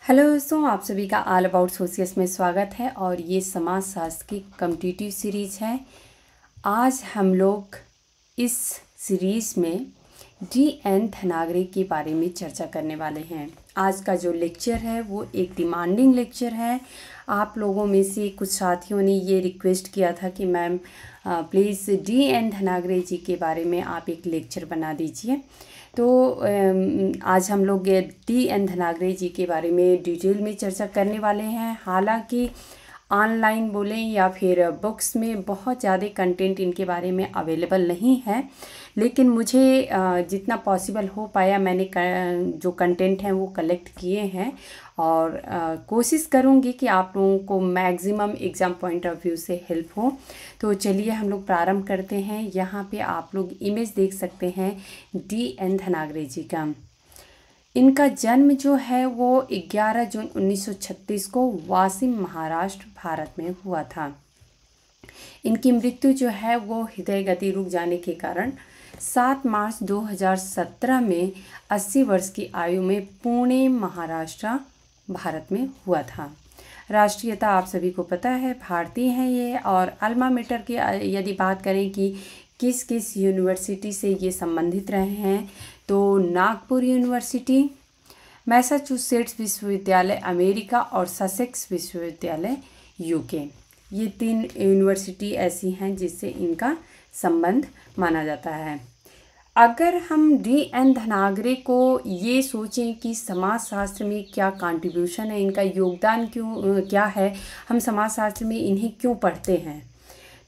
Hello दोस्तों, आप सभी का ऑल अबाउट सोशियस में स्वागत है। और ये समाजशास्त्र की कॉम्पिटिटिव सीरीज़ है। आज हम लोग इस सीरीज़ में डी.एन. धनागरे के बारे में चर्चा करने वाले हैं। आज का जो लेक्चर है वो एक डिमांडिंग लेक्चर है। आप लोगों में से कुछ साथियों ने ये रिक्वेस्ट किया था कि मैम प्लीज़ डी.एन. धनागरे जी के बारे में आप एक लेक्चर बना दीजिए। तो आज हम लोग डी.एन. धनागरे जी के बारे में डिटेल में चर्चा करने वाले हैं। हालांकि ऑनलाइन बोलें या फिर बुक्स में बहुत ज़्यादा कंटेंट इनके बारे में अवेलेबल नहीं है, लेकिन मुझे जितना पॉसिबल हो पाया मैंने जो कंटेंट हैं वो कलेक्ट किए हैं और कोशिश करूँगी कि आप लोगों को maximum exam point of view से हेल्प हो। तो चलिए हम लोग प्रारंभ करते हैं। यहाँ पे आप लोग इमेज देख सकते हैं डी.एन. धनागरे जी का। इनका जन्म जो है वो 11 जून 1936 को वाशिम, महाराष्ट्र, भारत में हुआ था। इनकी मृत्यु जो है वो हृदय गति रुक जाने के कारण 7 मार्च 2017 में 80 वर्ष की आयु में पुणे, महाराष्ट्र, भारत में हुआ था। राष्ट्रीयता आप सभी को पता है, भारतीय हैं ये। और अल्मा मेटर की यदि बात करें कि किस किस यूनिवर्सिटी से ये संबंधित रहे हैं, तो नागपुर यूनिवर्सिटी, मैसाचुसेट्स विश्वविद्यालय अमेरिका और ससेक्स विश्वविद्यालय यूके, ये 3 यूनिवर्सिटी ऐसी हैं जिससे इनका संबंध माना जाता है। अगर हम डी.एन. धनागरे को ये सोचें कि समाजशास्त्र में क्या कंट्रीब्यूशन है, इनका योगदान क्या है, हम समाजशास्त्र में इन्हें क्यों पढ़ते हैं,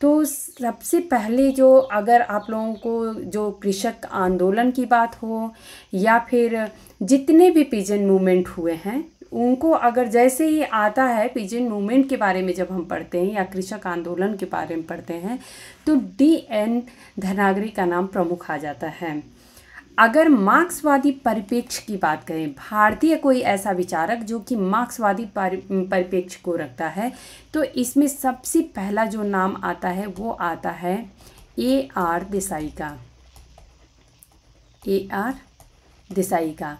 तो सबसे पहले जो अगर आप लोगों को जो कृषक आंदोलन की बात हो या फिर जितने भी पिजन मूवमेंट हुए हैं उनको अगर जैसे ही आता है पिजन मूवमेंट के बारे में जब हम पढ़ते हैं या कृषक आंदोलन के बारे में पढ़ते हैं तो डी.एन. धनागरे का नाम प्रमुख आ जाता है। अगर मार्क्सवादी परिप्रेक्ष्य की बात करें, भारतीय कोई ऐसा विचारक जो कि मार्क्सवादी परिप्रेक्ष्य को रखता है, तो इसमें सबसे पहला जो नाम आता है वो आता है ए.आर. देसाई का। ए.आर. देसाई का।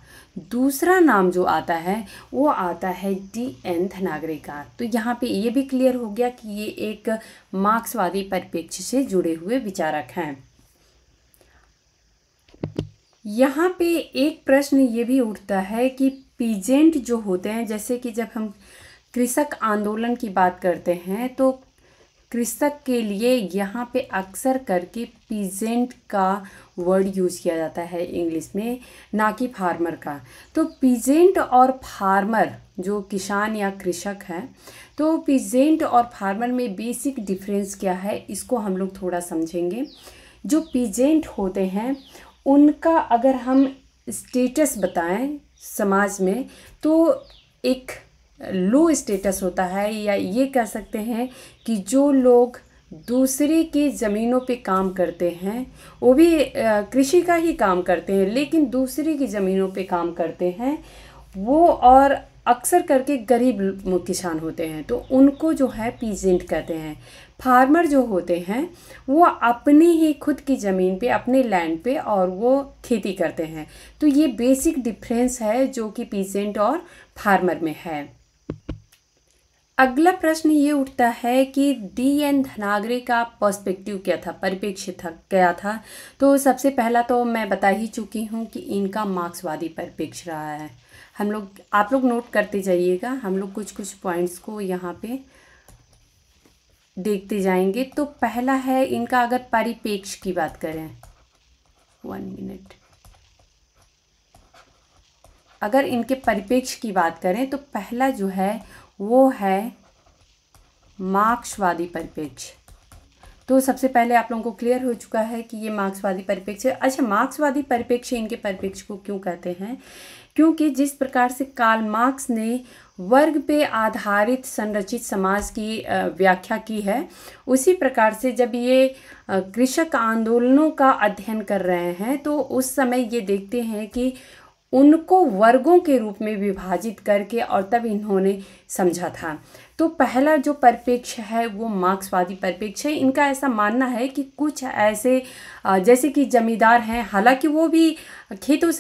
दूसरा नाम जो आता है वो आता है डी.एन. धनागरे का। तो यहाँ पे ये भी क्लियर हो गया कि ये एक मार्क्सवादी परिप्रेक्ष्य से जुड़े हुए विचारक हैं। यहाँ पे एक प्रश्न ये भी उठता है कि पीजेंट जो होते हैं, जैसे कि जब हम कृषक आंदोलन की बात करते हैं तो कृषक के लिए यहाँ पे अक्सर करके पीजेंट का वर्ड यूज़ किया जाता है इंग्लिश में, ना कि फार्मर का। तो पीजेंट और फार्मर जो किसान या कृषक हैं, तो पीजेंट और फार्मर में बेसिक डिफरेंस क्या है इसको हम लोग थोड़ा समझेंगे। जो पीजेंट होते हैं उनका अगर हम स्टेटस बताएं समाज में तो एक लो स्टेटस होता है, या ये कह सकते हैं कि जो लोग दूसरे की ज़मीनों पे काम करते हैं, वो भी कृषि का ही काम करते हैं लेकिन दूसरे की ज़मीनों पे काम करते हैं, वो और अक्सर करके गरीब किसान होते हैं, तो उनको जो है पीजेंट कहते हैं। फार्मर जो होते हैं वो अपनी ही खुद की ज़मीन पे, अपने लैंड पे और वो खेती करते हैं। तो ये बेसिक डिफरेंस है जो कि पीजेंट और फार्मर में है। अगला प्रश्न ये उठता है कि डी.एन. धनागरे का पर्सपेक्टिव क्या था, परिप्रेक्ष्य था क्या था। तो सबसे पहला तो मैं बता ही चुकी हूँ कि इनका मार्क्सवादी परिप्रेक्ष्य रहा है। आप लोग नोट करते जाइएगा, हम लोग कुछ कुछ पॉइंट्स को यहाँ पे देखते जाएंगे। तो पहला है इनका, अगर परिप्रेक्ष्य की बात करें, 1 मिनट, अगर इनके परिप्रेक्ष्य की बात करें तो पहला जो है वो है मार्क्सवादी परिप्रेक्ष्य। तो सबसे पहले आप लोगों को क्लियर हो चुका है कि ये मार्क्सवादी परिप्रेक्ष्य। अच्छा, मार्क्सवादी परिप्रेक्ष्य इनके परिप्रेक्ष्य को क्यों कहते हैं, क्योंकि जिस प्रकार से कार्ल मार्क्स ने वर्ग पे आधारित संरचित समाज की व्याख्या की है, उसी प्रकार से जब ये कृषक आंदोलनों का अध्ययन कर रहे हैं तो उस समय ये देखते हैं कि उनको वर्गों के रूप में विभाजित करके और तब इन्होंने समझा था। तो पहला जो परिप्रेक्ष्य है वो मार्क्सवादी परिप्रेक्ष्य है। इनका ऐसा मानना है कि कुछ ऐसे जैसे कि जमींदार हैं, हालांकि वो भी खेतों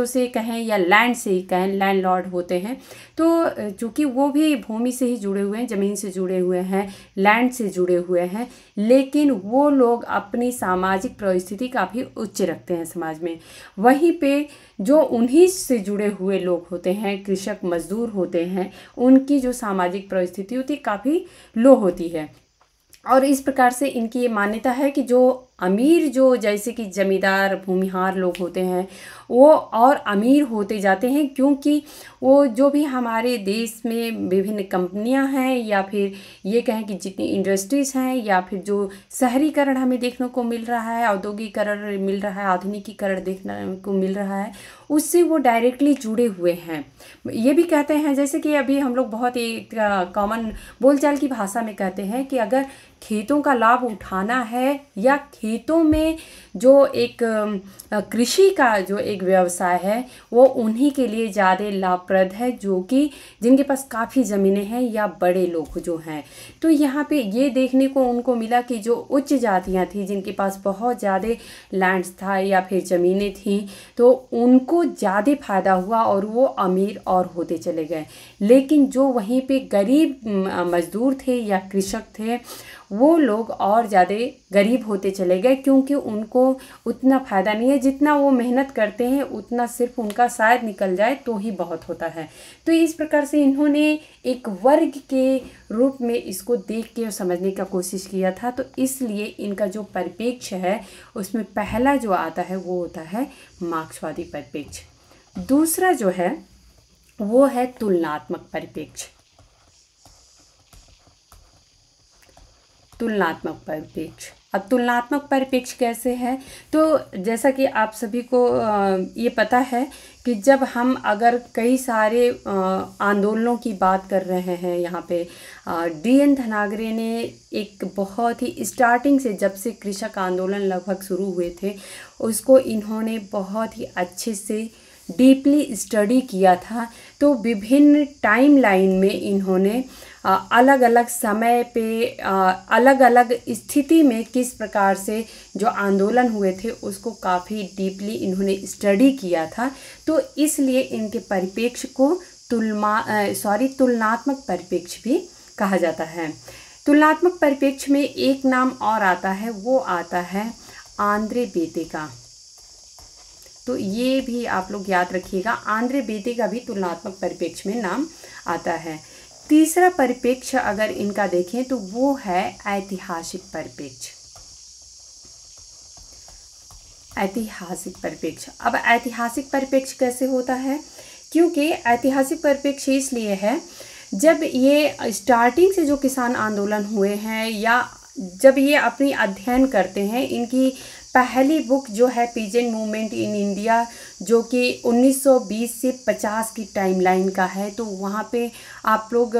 से कहें या लैंड से ही कहें, लैंडलॉर्ड होते हैं, तो चूँकि वो भी भूमि से ही जुड़े हुए हैं, ज़मीन से जुड़े हुए हैं, लैंड से जुड़े हुए हैं, लेकिन वो लोग अपनी सामाजिक परिस्थिति काफ़ी उच्च रखते हैं समाज में। वहीं पे जो उन्हीं से जुड़े हुए लोग होते हैं, कृषक मजदूर होते हैं, उनकी जो सामाजिक परिस्थिति होती है काफ़ी लो होती है। और इस प्रकार से इनकी ये मान्यता है कि जो अमीर, जो जैसे कि जमींदार भूमिहार लोग होते हैं, वो और अमीर होते जाते हैं, क्योंकि वो जो भी हमारे देश में विभिन्न कंपनियां हैं, या फिर ये कहें कि जितनी इंडस्ट्रीज़ हैं, या फिर जो शहरीकरण हमें देखने को मिल रहा है, औद्योगिकरण मिल रहा है, आधुनिकीकरण देखने को मिल रहा है, उससे वो डायरेक्टली जुड़े हुए हैं। ये भी कहते हैं, जैसे कि अभी हम लोग बहुत एक कॉमन बोलचाल की भाषा में कहते हैं कि अगर खेतों का लाभ उठाना है, या खेतों में जो एक कृषि का जो एक व्यवसाय है वो उन्हीं के लिए ज़्यादा लाभप्रद है, जो कि जिनके पास काफ़ी ज़मीनें हैं या बड़े लोग जो हैं। तो यहाँ पे ये देखने को उनको मिला कि जो उच्च जातियाँ थी, जिनके पास बहुत ज़्यादा लैंड्स था या फिर ज़मीनें थीं, तो उनको ज़्यादा फ़ायदा हुआ और वो अमीर और होते चले गए। लेकिन जो वहीं पे गरीब मज़दूर थे या कृषक थे, वो लोग और ज़्यादा गरीब होते चले गए, क्योंकि उनको उतना फ़ायदा नहीं है। जितना वो मेहनत करते हैं उतना सिर्फ उनका शायद निकल जाए तो ही बहुत होता है। तो इस प्रकार से इन्होंने एक वर्ग के रूप में इसको देख के समझने का कोशिश किया था। तो इसलिए इनका जो परिप्रेक्ष्य है उसमें पहला जो आता है वो होता है मार्क्सवादी परिप्रेक्ष्य। दूसरा जो है वो है तुलनात्मक परिप्रेक्ष्य। तुलनात्मक परिप्रेक्ष्य। अब तुलनात्मक परिप्रेक्ष्य कैसे है, तो जैसा कि आप सभी को ये पता है कि जब हम अगर कई सारे आंदोलनों की बात कर रहे हैं, यहाँ पे D.N. धनागरे ने एक बहुत ही स्टार्टिंग से, जब से कृषक आंदोलन लगभग शुरू हुए थे, उसको इन्होंने बहुत ही अच्छे से डीपली स्टडी किया था। तो विभिन्न टाइमलाइन में इन्होंने अलग अलग समय पे अलग अलग स्थिति में किस प्रकार से जो आंदोलन हुए थे उसको काफ़ी डीपली इन्होंने स्टडी किया था। तो इसलिए इनके परिप्रेक्ष्य को तुलनात्मक परिप्रेक्ष्य भी कहा जाता है। तुलनात्मक परिप्रेक्ष्य में एक नाम और आता है, वो आता है आंद्रे बेते का। तो ये भी आप लोग याद रखिएगा, आंद्रे बेते का भी तुलनात्मक परिप्रेक्ष्य में नाम आता है। तीसरा परिप्रेक्ष्य अगर इनका देखें तो वो है ऐतिहासिक परिप्रेक्ष्य। ऐतिहासिक परिप्रेक्ष्य। अब ऐतिहासिक परिप्रेक्ष्य कैसे होता है, क्योंकि ऐतिहासिक परिप्रेक्ष्य इसलिए है जब ये स्टार्टिंग से जो किसान आंदोलन हुए हैं, या जब ये अपनी अध्ययन करते हैं, इनकी पहली बुक जो है पीजेंट मूवमेंट इन इंडिया, जो कि 1920 से 50 की टाइमलाइन का है। तो वहाँ पे आप लोग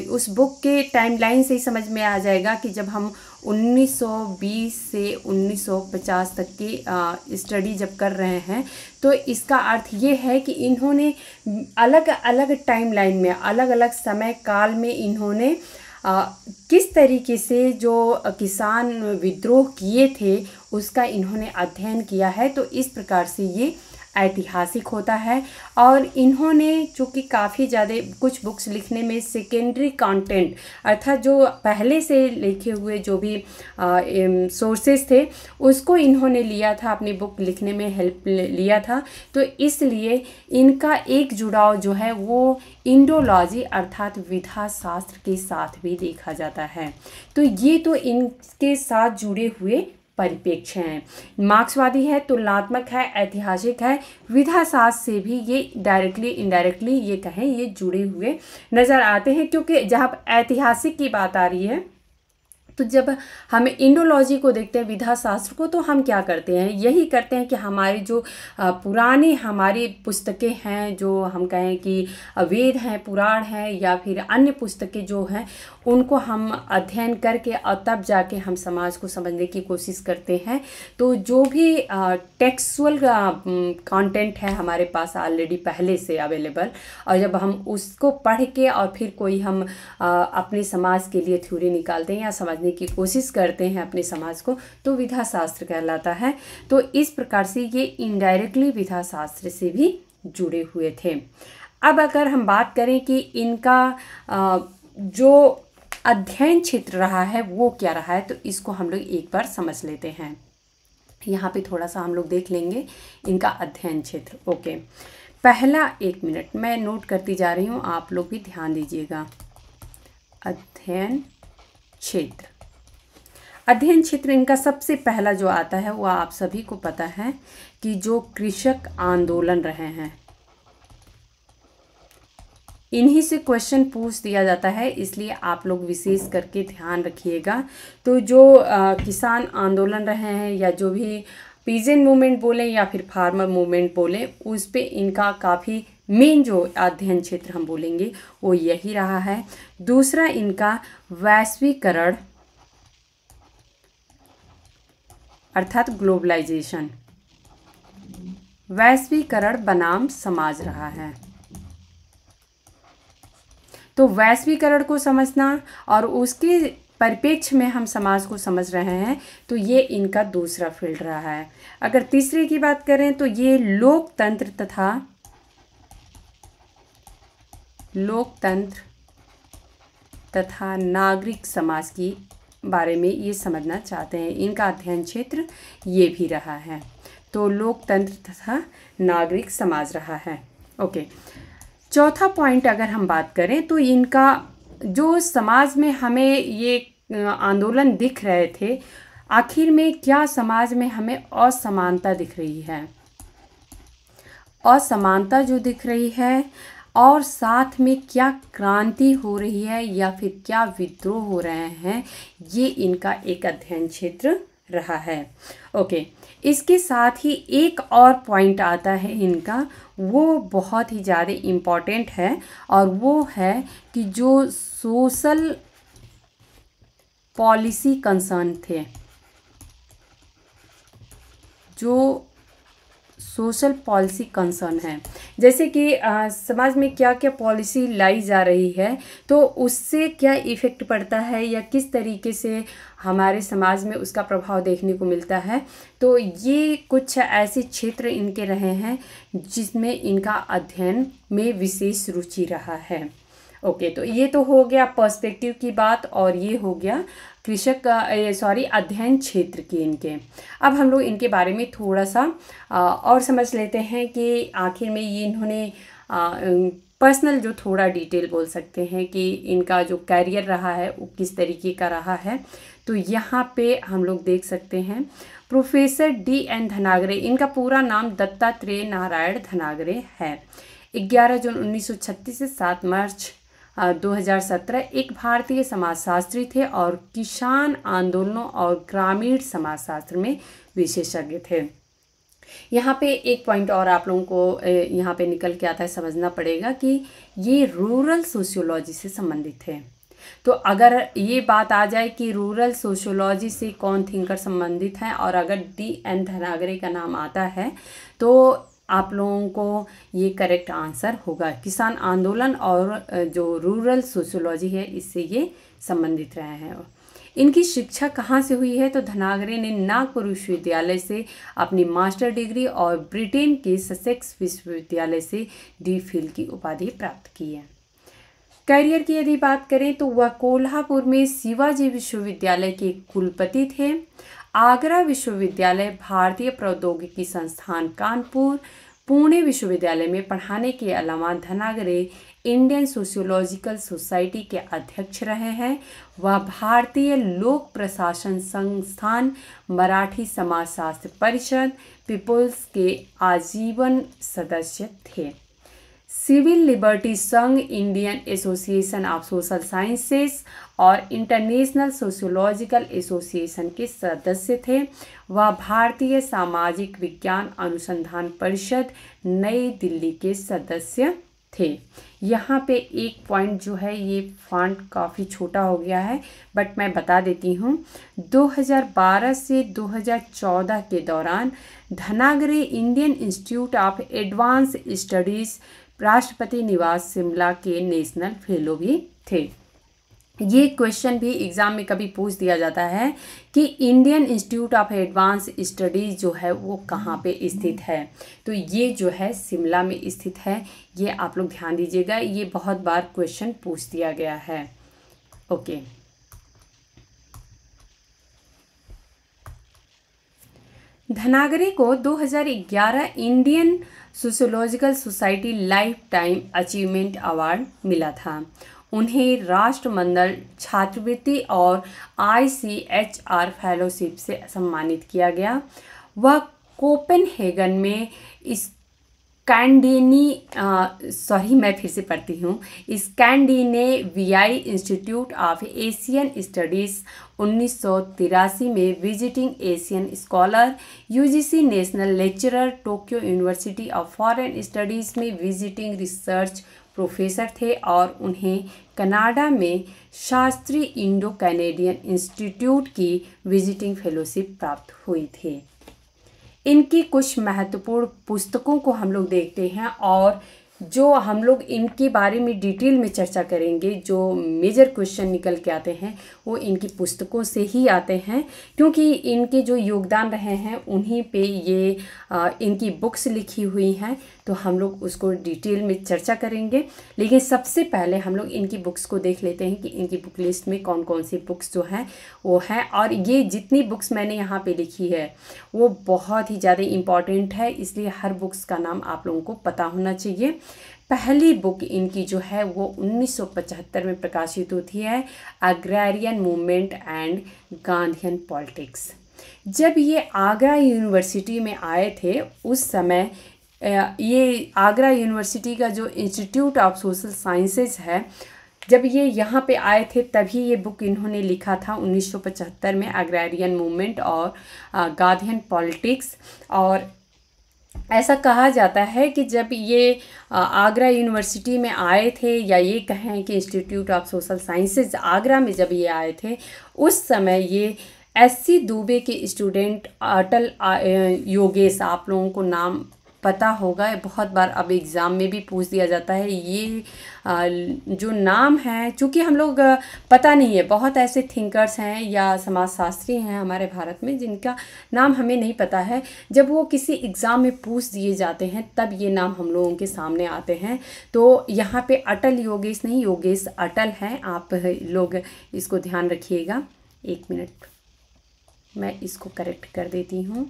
उस बुक के टाइमलाइन से ही समझ में आ जाएगा कि जब हम 1920 से 1950 तक की स्टडी जब कर रहे हैं, तो इसका अर्थ ये है कि इन्होंने अलग अलग टाइमलाइन में, अलग अलग समय काल में इन्होंने किस तरीके से जो किसान विद्रोह किए थे उसका इन्होंने अध्ययन किया है। तो इस प्रकार से ये ऐतिहासिक होता है। और इन्होंने चूँकि काफ़ी ज़्यादा कुछ बुक्स लिखने में सेकेंडरी कंटेंट, अर्थात जो पहले से लिखे हुए जो भी सोर्सेस थे उसको इन्होंने लिया था, अपनी बुक लिखने में हेल्प लिया था। तो इसलिए इनका एक जुड़ाव जो है वो इंडोलॉजी अर्थात विधा शास्त्र के साथ भी देखा जाता है। तो ये तो इनके साथ जुड़े हुए परिप्रेक्ष्य हैं। मार्क्सवादी है, तुलनात्मक है, ऐतिहासिक है, विधा शास्त्र से भी ये डायरेक्टली इनडायरेक्टली ये कहें ये जुड़े हुए नज़र आते हैं। क्योंकि जहाँ ऐतिहासिक की बात आ रही है तो जब हम इंडोलॉजी को देखते हैं, विधा शास्त्र को, तो हम क्या करते हैं, यही करते हैं कि हमारी जो पुरानी हमारी पुस्तकें हैं, जो हम कहें कि वेद हैं, पुराण हैं, या फिर अन्य पुस्तकें जो हैं, उनको हम अध्ययन करके और तब जाके हम समाज को समझने की कोशिश करते हैं। तो जो भी टेक्सुअल कंटेंट है हमारे पास ऑलरेडी पहले से अवेलेबल, और जब हम उसको पढ़ के और फिर कोई हम अपने समाज के लिए थ्योरी निकालते हैं या समझने की कोशिश करते हैं अपने समाज को, तो विधा शास्त्र कहलाता है। तो इस प्रकार से ये इनडायरेक्टली विधा शास्त्र से भी जुड़े हुए थे। अब अगर हम बात करें कि इनका जो अध्ययन क्षेत्र रहा है वो क्या रहा है, तो इसको हम लोग एक बार समझ लेते हैं। यहाँ पे थोड़ा सा हम लोग देख लेंगे इनका अध्ययन क्षेत्र। ओके, पहला 1 मिनट मैं नोट करती जा रही हूँ, आप लोग भी ध्यान दीजिएगा। अध्ययन क्षेत्र, अध्ययन क्षेत्र इनका सबसे पहला जो आता है वो आप सभी को पता है कि जो कृषक आंदोलन रहे हैं, इन्हीं से क्वेश्चन पूछ दिया जाता है, इसलिए आप लोग विशेष करके ध्यान रखिएगा। तो जो किसान आंदोलन रहे हैं, या जो भी पीजेंट मूवमेंट बोलें या फिर फार्मर मूवमेंट बोलें, उस पे इनका काफ़ी मेन जो अध्ययन क्षेत्र हम बोलेंगे वो यही रहा है। दूसरा इनका वैश्वीकरण अर्थात ग्लोबलाइजेशन, वैश्वीकरण बनाम समाज रहा है। तो वैश्वीकरण को समझना और उसके परिप्रेक्ष्य में हम समाज को समझ रहे हैं, तो ये इनका दूसरा फील्ड रहा है। अगर तीसरे की बात करें तो ये लोकतंत्र तथा नागरिक समाज की बारे में ये समझना चाहते हैं, इनका अध्ययन क्षेत्र ये भी रहा है। तो लोकतंत्र तथा नागरिक समाज रहा है। ओके, चौथा पॉइंट अगर हम बात करें तो इनका जो समाज में हमें ये आंदोलन दिख रहे थे, आखिर में क्या समाज में हमें असमानता दिख रही है, असमानता जो दिख रही है, और साथ में क्या क्रांति हो रही है या फिर क्या विद्रोह हो रहे हैं, ये इनका एक अध्ययन क्षेत्र रहा है। ओके, इसके साथ ही एक और पॉइंट आता है इनका, वो बहुत ही ज़्यादा इम्पॉर्टेंट है, और वो है कि जो सोशल पॉलिसी कंसर्न थे, जो सोशल पॉलिसी कंसर्न है, जैसे कि समाज में क्या क्या पॉलिसी लाई जा रही है, तो उससे क्या इफ़ेक्ट पड़ता है या किस तरीके से हमारे समाज में उसका प्रभाव देखने को मिलता है। तो ये कुछ ऐसे क्षेत्र इनके रहे हैं जिसमें इनका अध्ययन में विशेष रुचि रहा है। ओके, तो ये तो हो गया पर्सपेक्टिव की बात, और ये हो गया कृषक अध्ययन क्षेत्र की इनके। अब हम लोग इनके बारे में थोड़ा सा और समझ लेते हैं कि आखिर में ये इन्होंने पर्सनल जो थोड़ा डिटेल बोल सकते हैं कि इनका जो कैरियर रहा है वो किस तरीके का रहा है। तो यहाँ पे हम लोग देख सकते हैं प्रोफेसर D.N. धनागरे, इनका पूरा नाम दत्तात्रेय नारायण धनागरे है। 11 जून 1936 से 7 मार्च 2017 एक भारतीय समाजशास्त्री थे और किसान आंदोलनों और ग्रामीण समाजशास्त्र में विशेषज्ञ थे। यहाँ पे एक पॉइंट और आप लोगों को यहाँ पे निकल के आता है, समझना पड़ेगा कि ये रूरल सोशियोलॉजी से संबंधित है। तो अगर ये बात आ जाए कि रूरल सोशियोलॉजी से कौन थिंकर संबंधित हैं, और अगर D.N. धनागरे का नाम आता है, तो आप लोगों को ये करेक्ट आंसर होगा। किसान आंदोलन और जो रूरल सोशियोलॉजी है इससे ये संबंधित रहे हैं। इनकी शिक्षा कहाँ से हुई है, तो धनागरे ने नागपुर विश्वविद्यालय से अपनी मास्टर डिग्री और ब्रिटेन के ससेक्स विश्वविद्यालय से D.Phil की उपाधि प्राप्त की है। करियर की यदि बात करें तो वह कोल्हापुर में शिवाजी विश्वविद्यालय के कुलपति थे। आगरा विश्वविद्यालय, भारतीय प्रौद्योगिकी संस्थान कानपुर, पुणे विश्वविद्यालय में पढ़ाने के अलावा धनागरे इंडियन सोशियोलॉजिकल सोसाइटी के अध्यक्ष रहे हैं। वह भारतीय लोक प्रशासन संस्थान, मराठी समाजशास्त्र परिषद, पीपुल्स के आजीवन सदस्य थे। सिविल लिबर्टी संघ, Indian association of social sciences और इंटरनेशनल सोशियोलॉजिकल एसोसिएशन के सदस्य थे। वह भारतीय सामाजिक विज्ञान अनुसंधान परिषद नई दिल्ली के सदस्य थे। यहाँ पे एक पॉइंट जो है, ये फॉन्ट काफ़ी छोटा हो गया है बट मैं बता देती हूँ। 2012 से 2014 के दौरान Dhanagare Indian Institute of Advanced Studies Rashtrapati Niwas Shimla के नेशनल फेलो भी थे। ये क्वेश्चन भी एग्ज़ाम में कभी पूछ दिया जाता है कि Indian Institute of Advanced studies जो है वो कहाँ पे स्थित है। तो ये जो है शिमला में स्थित है। ये आप लोग ध्यान दीजिएगा, ये बहुत बार क्वेश्चन पूछ दिया गया है। ओके, धनागरे को 2011 Indian sociological society life time achievement award मिला था। उन्हें राष्ट्रमंडल छात्रवृत्ति और ICHR फेलोशिप से सम्मानित किया गया। वह कोपेनहेगन में स्कैंडिनेवियाई इंस्टीट्यूट ऑफ एशियन स्टडीज़ 1983 में visiting Asian scholar, UGC national lecturer, Tokyo university of foreign studies में विजिटिंग रिसर्च प्रोफेसर थे और उन्हें कनाडा में शास्त्री इंडो कैनेडियन इंस्टीट्यूट की विजिटिंग फेलोशिप प्राप्त हुई थी। इनकी कुछ महत्वपूर्ण पुस्तकों को हम लोग देखते हैं और जो हम लोग इनके बारे में डिटेल में चर्चा करेंगे, जो मेजर क्वेश्चन निकल के आते हैं वो इनकी पुस्तकों से ही आते हैं, क्योंकि इनके जो योगदान रहे हैं उन्हीं पे ये इनकी बुक्स लिखी हुई हैं। तो हम लोग उसको डिटेल में चर्चा करेंगे, लेकिन सबसे पहले हम लोग इनकी बुक्स को देख लेते हैं कि इनकी बुक लिस्ट में कौन कौन सी बुक्स जो हैं वो हैं। और ये जितनी बुक्स मैंने यहाँ पे लिखी है वो बहुत ही ज़्यादा इम्पॉर्टेंट है, इसलिए हर बुक्स का नाम आप लोगों को पता होना चाहिए। पहली बुक इनकी जो है वो 1975 में प्रकाशित होती है, agrarian movement and Gandhian politics. जब ये आगरा यूनिवर्सिटी में आए थे उस समय ये आगरा यूनिवर्सिटी का जो इंस्टीट्यूट ऑफ सोशल साइंसेज है, जब ये यहाँ पे आए थे तभी ये बुक इन्होंने लिखा था 1975 में, अग्रेरियन मूवमेंट और गांधीयन पॉलिटिक्स। और ऐसा कहा जाता है कि जब ये आगरा यूनिवर्सिटी में आए थे, या ये कहें कि institute of social sciences Agra में जब ये आए थे, उस समय ये SC दुबे के स्टूडेंट अटल योगेश, आप लोगों को नाम पता होगा, बहुत बार अब एग्ज़ाम में भी पूछ दिया जाता है। ये जो नाम है, चूँकि हम लोग पता नहीं है, बहुत ऐसे थिंकर्स हैं या समाजशास्त्री हैं हमारे भारत में जिनका नाम हमें नहीं पता है। जब वो किसी एग्ज़ाम में पूछ दिए जाते हैं तब ये नाम हम लोगों के सामने आते हैं। तो यहाँ पे अटल योगेश नहीं, योगेश अटल हैं। आप लोग इसको ध्यान रखिएगा। एक मिनट, मैं इसको करेक्ट कर देती हूँ।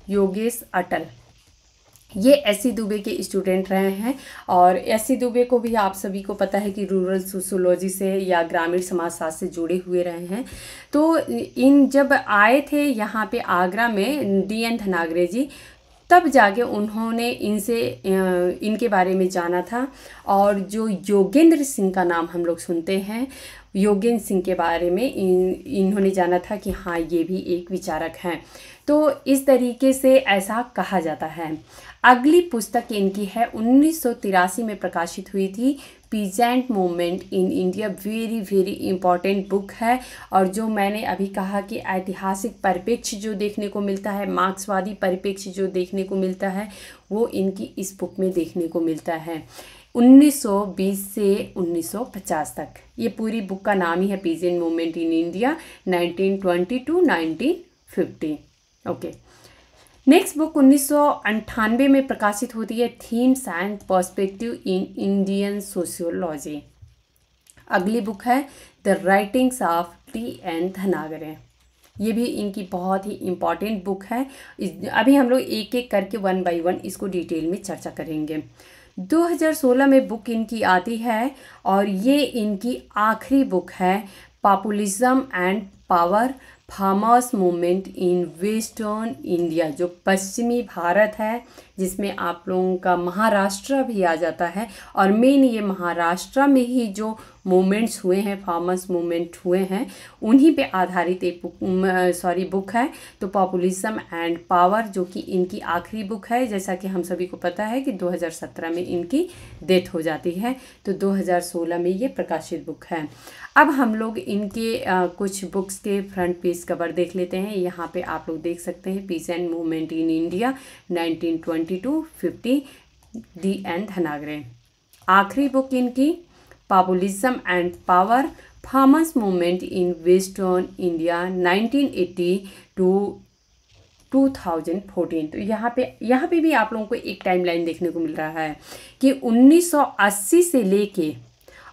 योगेश अटल ये SC दुबे के स्टूडेंट रहे हैं, और SC दुबे को भी आप सभी को पता है कि रूरल सोशियोलॉजी से या ग्रामीण समाजशास्त्र से जुड़े हुए रहे हैं। तो इन जब आए थे यहाँ पे आगरा में DN धनागरे जी, तब जाके उन्होंने इनके बारे में जाना था। और जो योगेंद्र सिंह का नाम हम लोग सुनते हैं, योगेंद्र सिंह के बारे में इन्होंने जाना था कि हाँ ये भी एक विचारक हैं। तो इस तरीके से ऐसा कहा जाता है। अगली पुस्तक इनकी है 1983 में प्रकाशित हुई थी, peasant movement in India. Very very important book है, और जो मैंने अभी कहा कि ऐतिहासिक परिप्रेक्ष्य जो देखने को मिलता है, मार्क्सवादी परिप्रेक्ष्य जो देखने को मिलता है, वो इनकी इस बुक में देखने को मिलता है। 1920 से 1950 तक ये पूरी बुक का नाम ही है, peasant movement in India 1920 to 1950। Okay, next book 1998 में प्रकाशित होती है, themes and perspective in Indian sociology. अगली बुक है the writings of TN Dhanagare. ये भी इनकी बहुत ही इम्पॉर्टेंट बुक है। अभी हम लोग एक एक करके 1 बाय 1 इसको डिटेल में चर्चा करेंगे। 2016 में बुक इनकी आती है और ये इनकी आखिरी बुक है, populism and power, farmers movement in western India, जो पश्चिमी भारत है, जिसमें आप लोगों का महाराष्ट्र भी आ जाता है, और मेन ये महाराष्ट्र में ही जो मूवमेंट्स हुए हैं, फार्मर्स मूवमेंट हुए हैं, उन्हीं पे आधारित एक बुक है। तो पॉपुलिज्म एंड पावर, जो कि इनकी आखिरी बुक है, जैसा कि हम सभी को पता है कि 2017 में इनकी डेथ हो जाती है, तो 2016 में ये प्रकाशित बुक है। अब हम लोग इनके कुछ बुक्स के फ्रंट पेज कवर देख लेते हैं। यहाँ पे आप लोग देख सकते हैं peace and movement in India 1920-50, D.N. Dhanagare. आखिरी बुक इनकी populism and power, farmers movement in western India 1980 to 2014। तो यहाँ पे भी आप लोगों को एक टाइमलाइन देखने को मिल रहा है कि 1980 से लेके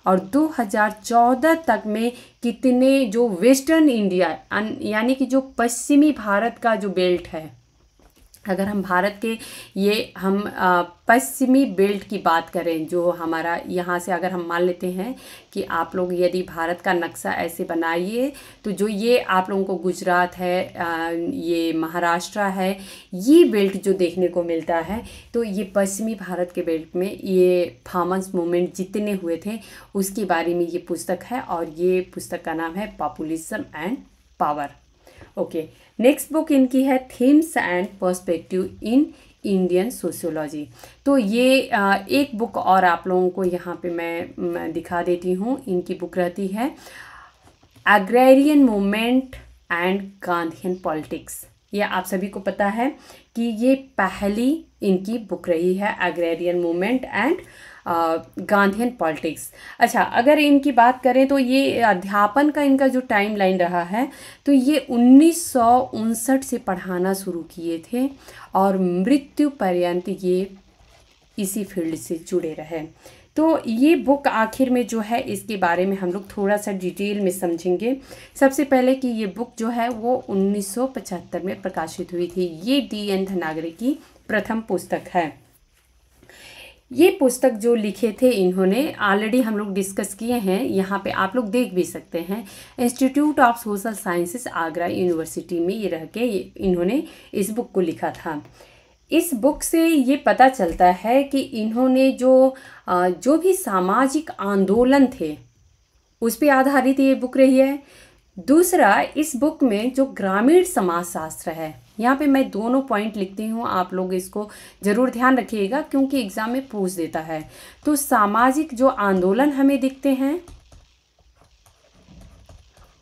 और 2014 तक में कितने जो वेस्टर्न इंडिया यानी कि जो पश्चिमी भारत का जो बेल्ट है, अगर हम भारत के हम पश्चिमी बेल्ट की बात करें, जो हमारा यहाँ से अगर हम मान लेते हैं कि आप लोग यदि भारत का नक्शा ऐसे बनाइए, तो जो ये आप लोगों को गुजरात है, ये महाराष्ट्र है, ये बेल्ट जो देखने को मिलता है, तो ये पश्चिमी भारत के बेल्ट में ये फार्मर्स मूवमेंट जितने हुए थे उसके बारे में ये पुस्तक है, और ये पुस्तक का नाम है populism and power. Okay, next book इनकी है themes and perspective in Indian sociology. तो ये एक बुक और आप लोगों को यहाँ पे मैं दिखा देती हूँ। इनकी बुक रहती है agrarian movement and Gandhian politics. ये आप सभी को पता है कि ये पहली इनकी बुक रही है, agrarian movement and Gandhian politics. अच्छा, अगर इनकी बात करें तो ये अध्यापन का इनका जो टाइम लाइन रहा है, तो ये 1959 से पढ़ाना शुरू किए थे और मृत्यु पर्यंत ये इसी फील्ड से जुड़े रहे। तो ये बुक आखिर में जो है, इसके बारे में हम लोग थोड़ा सा डिटेल में समझेंगे। सबसे पहले कि ये बुक जो है वो 1975 में प्रकाशित हुई थी। ये D.N. धनागरे की प्रथम पुस्तक है। ये पुस्तक जो लिखे थे इन्होंने, ऑलरेडी हम लोग डिस्कस किए हैं, यहाँ पे आप लोग देख भी सकते हैं। Institute of social sciences Agra university में ये रह के इन्होंने इस बुक को लिखा था। इस बुक से ये पता चलता है कि इन्होंने जो भी सामाजिक आंदोलन थे उस पे आधारित ये बुक रही है। दूसरा, इस बुक में जो ग्रामीण समाजशास्त्र है, यहाँ पे मैं दोनों पॉइंट लिखती हूँ, आप लोग इसको ज़रूर ध्यान रखिएगा क्योंकि एग्ज़ाम में पूछ देता है। तो सामाजिक जो आंदोलन हमें दिखते हैं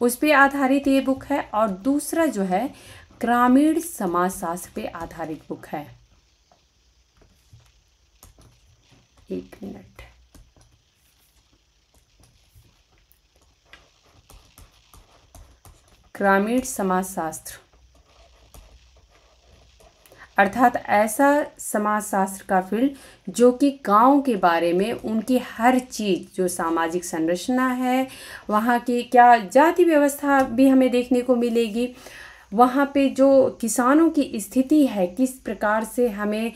उस पे आधारित ये बुक है, और दूसरा जो है ग्रामीण समाजशास्त्र पे आधारित बुक है। एक मिनट, ग्रामीण समाजशास्त्र अर्थात ऐसा समाजशास्त्र का फील्ड जो कि गांव के बारे में, उनकी हर चीज़, जो सामाजिक संरचना है, वहाँ की क्या जाति व्यवस्था भी हमें देखने को मिलेगी, वहाँ पे जो किसानों की स्थिति है, किस प्रकार से हमें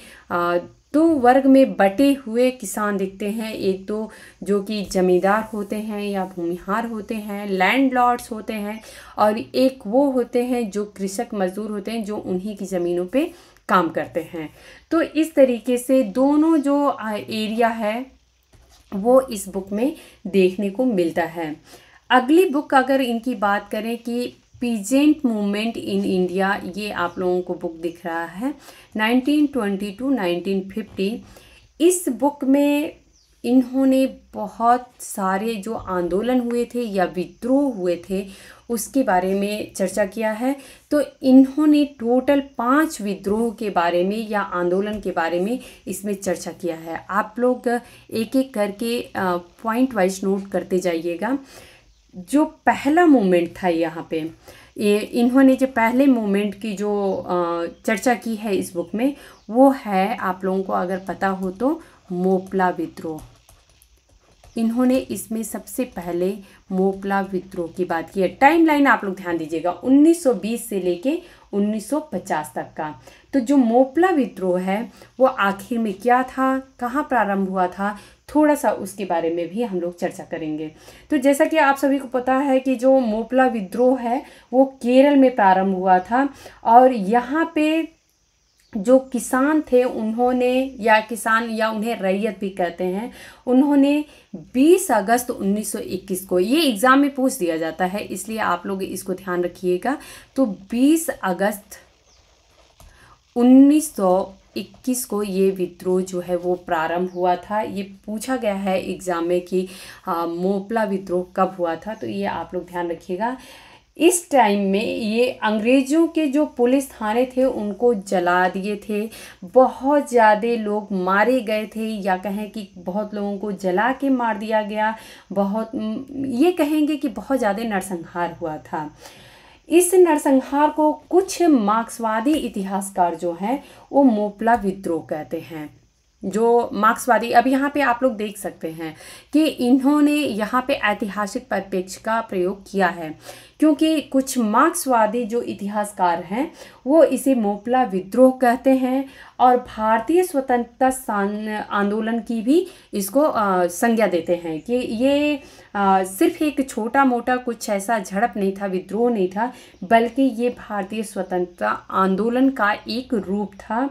दो वर्ग में बटे हुए किसान दिखते हैं। एक तो जो कि जमींदार होते हैं या भूमिहार होते हैं, लैंडलॉर्ड्स होते हैं, और एक वो होते हैं जो कृषक मजदूर होते हैं, जो उन्हीं की ज़मीनों पे काम करते हैं। तो इस तरीके से दोनों जो एरिया है वो इस बुक में देखने को मिलता है। अगली बुक अगर इनकी बात करें कि पीजेंट मूवमेंट इन इंडिया, ये आप लोगों को बुक दिख रहा है 1920 to 1950। इस बुक में इन्होंने बहुत सारे जो आंदोलन हुए थे या विद्रोह हुए थे उसके बारे में चर्चा किया है। तो इन्होंने टोटल 5 विद्रोह के बारे में या आंदोलन के बारे में इसमें चर्चा किया है। आप लोग एक एक करके पॉइंट वाइज नोट करते जाइएगा। जो पहला मूवमेंट था, यहाँ पे इन्होंने जो पहले मूवमेंट की जो चर्चा की है इस बुक में, वो है, आप लोगों को अगर पता हो तो, मोपला विद्रोह। इन्होंने इसमें सबसे पहले मोपला विद्रोह की बात की है। टाइमलाइन आप लोग ध्यान दीजिएगा, 1920 से लेके 1950 तक का। तो जो मोपला विद्रोह है वो आखिर में क्या था, कहाँ प्रारंभ हुआ था, थोड़ा सा उसके बारे में भी हम लोग चर्चा करेंगे। तो जैसा कि आप सभी को पता है कि जो मोपला विद्रोह है वो केरल में प्रारंभ हुआ था, और यहाँ पे जो किसान थे उन्होंने, या किसान या उन्हें रैयत भी कहते हैं, उन्होंने 20 अगस्त 1921 को, ये एग्ज़ाम में पूछ दिया जाता है इसलिए आप लोग इसको ध्यान रखिएगा। तो 20 अगस्त 1921 को ये विद्रोह जो है वो प्रारंभ हुआ था। ये पूछा गया है एग्ज़ाम में कि मोपला विद्रोह कब हुआ था, तो ये आप लोग ध्यान रखिएगा। इस टाइम में ये अंग्रेज़ों के जो पुलिस थाने थे उनको जला दिए थे, बहुत ज़्यादा लोग मारे गए थे, या कहें कि बहुत लोगों को जला के मार दिया गया, बहुत, ये कहेंगे कि बहुत ज़्यादा नरसंहार हुआ था। इस नरसंहार को कुछ मार्क्सवादी इतिहासकार जो हैं वो मोपला विद्रोह कहते हैं। जो मार्क्सवादी, अब यहाँ पे आप लोग देख सकते हैं कि इन्होंने यहाँ पे ऐतिहासिक परिप्रेक्ष्य का प्रयोग किया है, क्योंकि कुछ मार्क्सवादी जो इतिहासकार हैं वो इसे मोपला विद्रोह कहते हैं, और भारतीय स्वतंत्रता आंदोलन की भी इसको संज्ञा देते हैं कि ये सिर्फ एक छोटा मोटा कुछ ऐसा झड़प नहीं था, विद्रोह नहीं था, बल्कि ये भारतीय स्वतंत्रता आंदोलन का एक रूप था।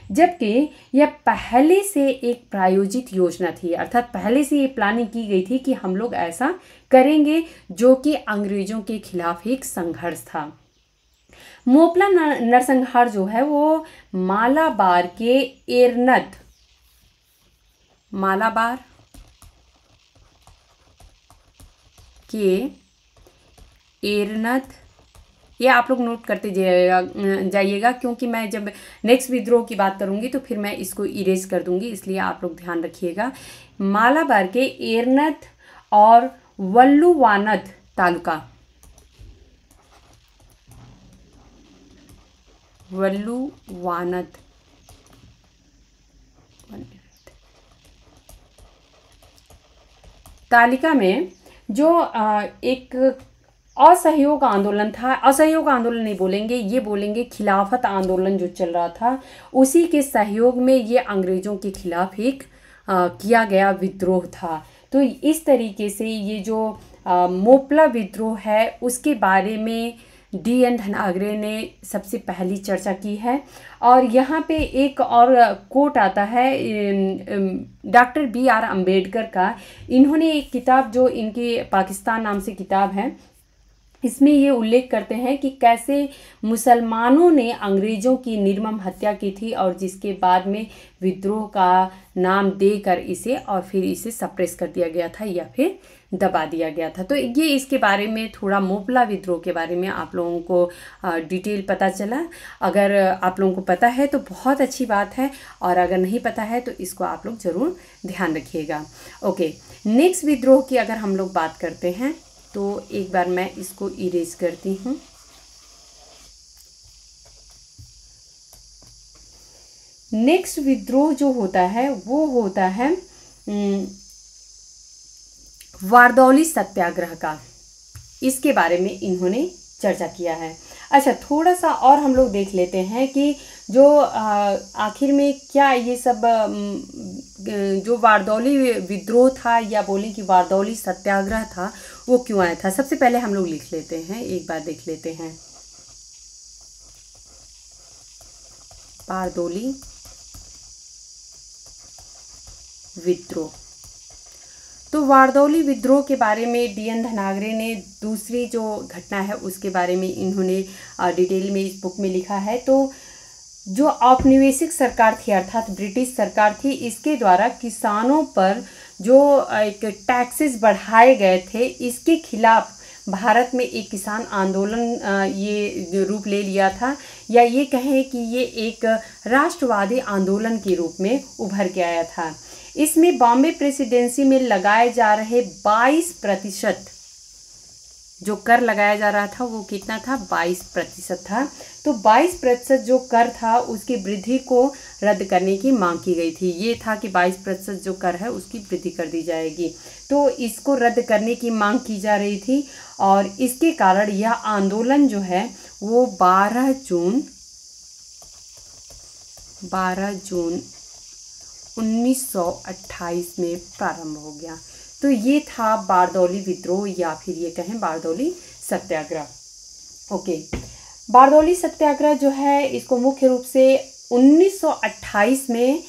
जबकि यह पहले से एक प्रायोजित योजना थी, अर्थात पहले से ये प्लानिंग की गई थी कि हम लोग ऐसा करेंगे, जो कि अंग्रेज़ों के खिलाफ एक संघर्ष था। मोपला नरसंहार जो है वो मालाबार के एरनद, ये आप लोग नोट करते जाइएगा, क्योंकि मैं जब नेक्स्ट विद्रोह की बात करूंगी तो फिर मैं इसको इरेज कर दूंगी, इसलिए आप लोग ध्यान रखिएगा। मालाबार के एरनद और वल्लुवानद तालुका, वल्लुवानद तालिका में जो एक असहयोग आंदोलन था, असहयोग आंदोलन नहीं बोलेंगे, ये बोलेंगे खिलाफत आंदोलन जो चल रहा था, उसी के सहयोग में ये अंग्रेज़ों के खिलाफ एक किया गया विद्रोह था। तो इस तरीके से ये जो मोपला विद्रोह है उसके बारे में D.N. धनागरे ने सबसे पहली चर्चा की है। और यहाँ पे एक और कोट आता है डॉक्टर B.R. अम्बेडकर का। इन्होंने एक किताब, जो इनकी पाकिस्तान नाम से किताब है, इसमें ये उल्लेख करते हैं कि कैसे मुसलमानों ने अंग्रेज़ों की निर्मम हत्या की थी, और जिसके बाद में विद्रोह का नाम देकर इसे, और फिर इसे सप्रेस कर दिया गया था या फिर दबा दिया गया था। तो ये इसके बारे में थोड़ा मोपला विद्रोह के बारे में आप लोगों को डिटेल पता चला। अगर आप लोगों को पता है तो बहुत अच्छी बात है, और अगर नहीं पता है तो इसको आप लोग ज़रूर ध्यान रखिएगा। ओके, नेक्स्ट विद्रोह की अगर हम लोग बात करते हैं तो एक बार मैं इसको इरेज करती हूँ। नेक्स्ट विद्रोह जो होता है वो होता है वारदौली सत्याग्रह का। इसके बारे में इन्होंने चर्चा किया है। अच्छा, थोड़ा सा और हम लोग देख लेते हैं कि जो आखिर में क्या ये सब जो वारदौली विद्रोह था, या बोलें कि वारदौली सत्याग्रह था, वो क्यों आया था। सबसे पहले हम लोग लिख लेते हैं, एक बार देख लेते हैं। वारदौली विद्रोह, तो वारदौली विद्रोह के बारे में D.N. धनागरे ने दूसरी जो घटना है उसके बारे में इन्होंने डिटेल में इस बुक में लिखा है। तो जो औपनिवेशिक सरकार थी, अर्थात ब्रिटिश सरकार थी, इसके द्वारा किसानों पर जो एक टैक्सेस बढ़ाए गए थे, इसके खिलाफ भारत में एक किसान आंदोलन ये रूप ले लिया था, या ये कहें कि ये एक राष्ट्रवादी आंदोलन के रूप में उभर के आया था। इसमें बॉम्बे प्रेसिडेंसी में लगाए जा रहे 22% जो कर लगाया जा रहा था वो कितना था, 22% था। तो 22% जो कर था उसकी वृद्धि को रद्द करने की मांग की गई थी। ये था कि 22% जो कर है उसकी वृद्धि कर दी जाएगी, तो इसको रद्द करने की मांग की जा रही थी। और इसके कारण यह आंदोलन जो है वो 12 जून 1928 में प्रारंभ हो गया। तो ये था बारदौली विद्रोह या फिर ये कहें बारदौली सत्याग्रह। ओके, बारदौली सत्याग्रह जो है इसको मुख्य रूप से 1928 में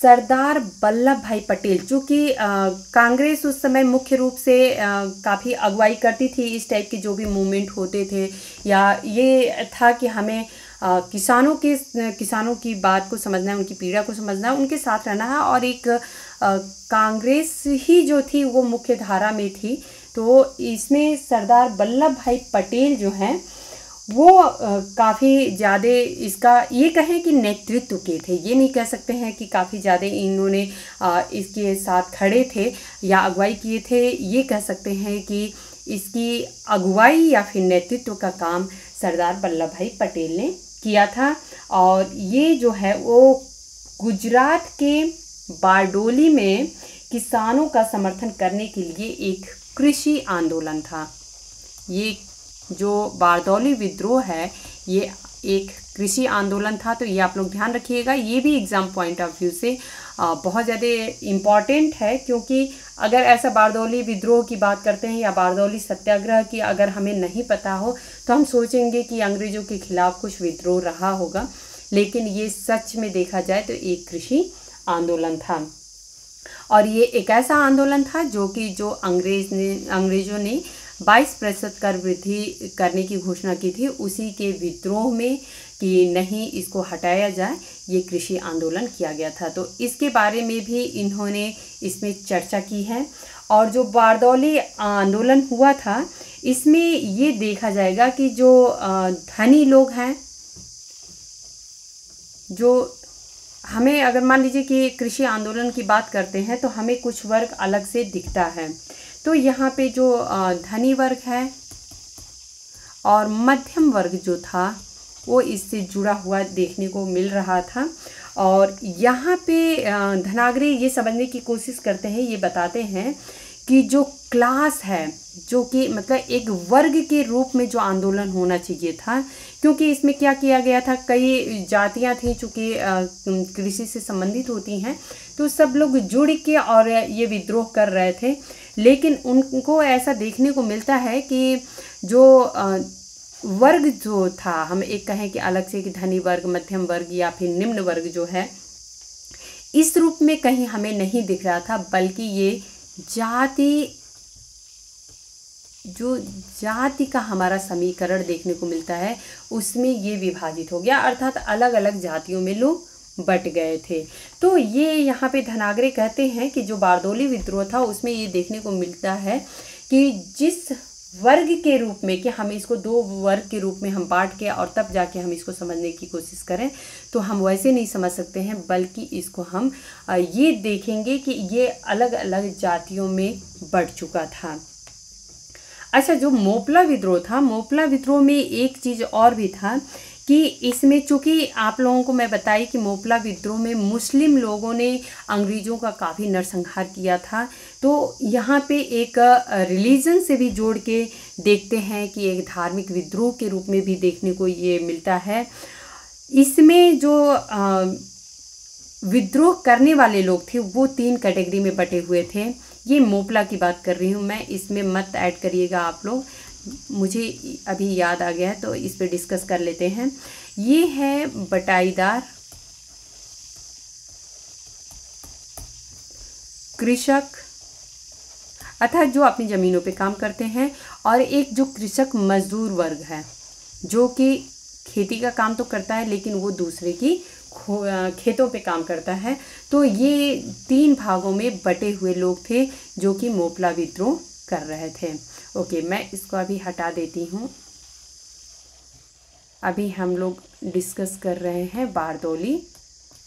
सरदार वल्लभ भाई पटेल, चूँकि कांग्रेस उस समय मुख्य रूप से काफ़ी अगुवाई करती थी इस टाइप के जो भी मूवमेंट होते थे, या ये था कि हमें किसानों की बात को समझना है, उनकी पीड़ा को समझना है, उनके साथ रहना है। और एक कांग्रेस ही जो थी वो मुख्य धारा में थी। तो इसमें सरदार वल्लभ भाई पटेल जो हैं वो काफ़ी ज़्यादा इसका ये कहें कि नेतृत्व के थे, ये नहीं कह सकते हैं कि काफ़ी ज़्यादा इन्होंने इसके साथ खड़े थे या अगुवाई किए थे। ये कह सकते हैं कि इसकी अगुवाई या फिर नेतृत्व का काम सरदार वल्लभ भाई पटेल ने किया था। और ये जो है वो गुजरात के बारडोली में किसानों का समर्थन करने के लिए एक कृषि आंदोलन था। ये जो बारदौली विद्रोह है ये एक कृषि आंदोलन था। तो ये आप लोग ध्यान रखिएगा, ये भी एग्ज़ाम पॉइंट ऑफ व्यू से बहुत ज़्यादा इम्पॉर्टेंट है, क्योंकि अगर ऐसा बारदौली विद्रोह की बात करते हैं या बारदौली सत्याग्रह की अगर हमें नहीं पता हो तो हम सोचेंगे कि अंग्रेज़ों के खिलाफ कुछ विद्रोह रहा होगा, लेकिन ये सच में देखा जाए तो एक कृषि आंदोलन था। और ये एक ऐसा आंदोलन था जो अंग्रेज़ों ने 22% कर वृद्धि करने की घोषणा की थी, उसी के विद्रोह में कि नहीं इसको हटाया जाए, ये कृषि आंदोलन किया गया था। तो इसके बारे में भी इन्होंने इसमें चर्चा की है। और जो बारदौली आंदोलन हुआ था इसमें ये देखा जाएगा कि जो धनी लोग हैं, जो हमें अगर मान लीजिए कि कृषि आंदोलन की बात करते हैं तो हमें कुछ वर्ग अलग से दिखता है। तो यहाँ पे जो धनी वर्ग है और मध्यम वर्ग जो था वो इससे जुड़ा हुआ देखने को मिल रहा था। और यहाँ पे धनाग्रे ये समझने की कोशिश करते हैं, ये बताते हैं कि जो क्लास है, जो कि मतलब एक वर्ग के रूप में जो आंदोलन होना चाहिए था, क्योंकि इसमें क्या किया गया था, कई जातियां थी चूँकि कृषि से संबंधित होती हैं, तो सब लोग जुड़ के और ये विद्रोह कर रहे थे। लेकिन उनको ऐसा देखने को मिलता है कि जो वर्ग जो था, हम एक कहें कि अलग से कि धनी वर्ग, मध्यम वर्ग या फिर निम्न वर्ग जो है, इस रूप में कहीं हमें नहीं दिख रहा था, बल्कि ये जाति का हमारा समीकरण देखने को मिलता है, उसमें ये विभाजित हो गया, अर्थात अलग अलग जातियों में लोग बट गए थे। तो ये यहाँ पे धनाग्रे कहते हैं कि जो बारदौली विद्रोह था उसमें ये देखने को मिलता है कि जिस वर्ग के रूप में, कि हम इसको दो वर्ग के रूप में हम बांट के और तब जाके हम इसको समझने की कोशिश करें तो हम वैसे नहीं समझ सकते हैं, बल्कि इसको हम ये देखेंगे कि ये अलग अलग जातियों में बढ़ चुका था। अच्छा, जो मोपला विद्रोह था, मोपला विद्रोह में एक चीज़ और भी था कि इसमें चूँकि आप लोगों को मैं बताई कि मोपला विद्रोह में मुस्लिम लोगों ने अंग्रेज़ों का काफ़ी नरसंहार किया था, तो यहाँ पे एक रिलीजन से भी जोड़ के देखते हैं कि एक धार्मिक विद्रोह के रूप में भी देखने को ये मिलता है। इसमें जो विद्रोह करने वाले लोग थे वो 3 कैटेगरी में बटे हुए थे। ये मोपला की बात कर रही हूँ मैं, इसमें मत ऐड करिएगा आप लोग, मुझे अभी याद आ गया है तो इस पे डिस्कस कर लेते हैं। ये है बटाईदार, कृषक अर्थात जो अपनी ज़मीनों पे काम करते हैं, और एक जो कृषक मजदूर वर्ग है जो कि खेती का काम तो करता है लेकिन वो दूसरे की खेतों पे काम करता है। तो ये 3 भागों में बटे हुए लोग थे जो कि मोपला विद्रोह कर रहे थे। ओके, मैं इसको अभी हटा देती हूँ। अभी हम लोग डिस्कस कर रहे हैं बारदौली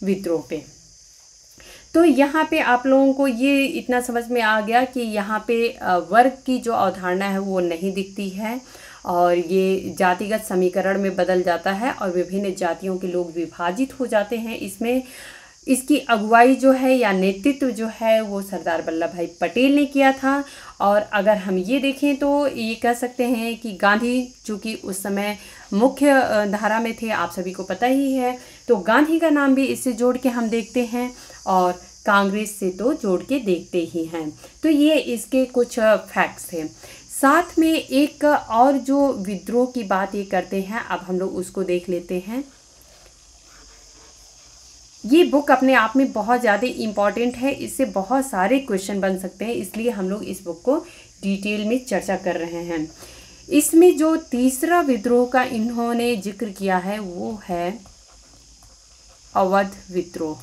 विद्रोह पे। तो यहाँ पे आप लोगों को ये इतना समझ में आ गया कि यहाँ पे वर्ग की जो अवधारणा है वो नहीं दिखती है और ये जातिगत समीकरण में बदल जाता है और विभिन्न जातियों के लोग विभाजित हो जाते हैं इसमें। इसकी अगुवाई जो है या नेतृत्व जो है वो सरदार वल्लभ भाई पटेल ने किया था। और अगर हम ये देखें तो ये कह सकते हैं कि गांधी चूँकि उस समय मुख्य धारा में थे, आप सभी को पता ही है, तो गांधी का नाम भी इससे जोड़ के हम देखते हैं और कांग्रेस से तो जोड़ के देखते ही हैं। तो ये इसके कुछ फैक्ट्स थे। साथ में एक और जो विद्रोह की बात ये करते हैं, अब हम लोग उसको देख लेते हैं। ये बुक अपने आप में बहुत ज़्यादा इम्पॉर्टेंट है, इससे बहुत सारे क्वेश्चन बन सकते हैं, इसलिए हम लोग इस बुक को डिटेल में चर्चा कर रहे हैं। इसमें जो तीसरा विद्रोह का इन्होंने जिक्र किया है वो है अवध विद्रोह।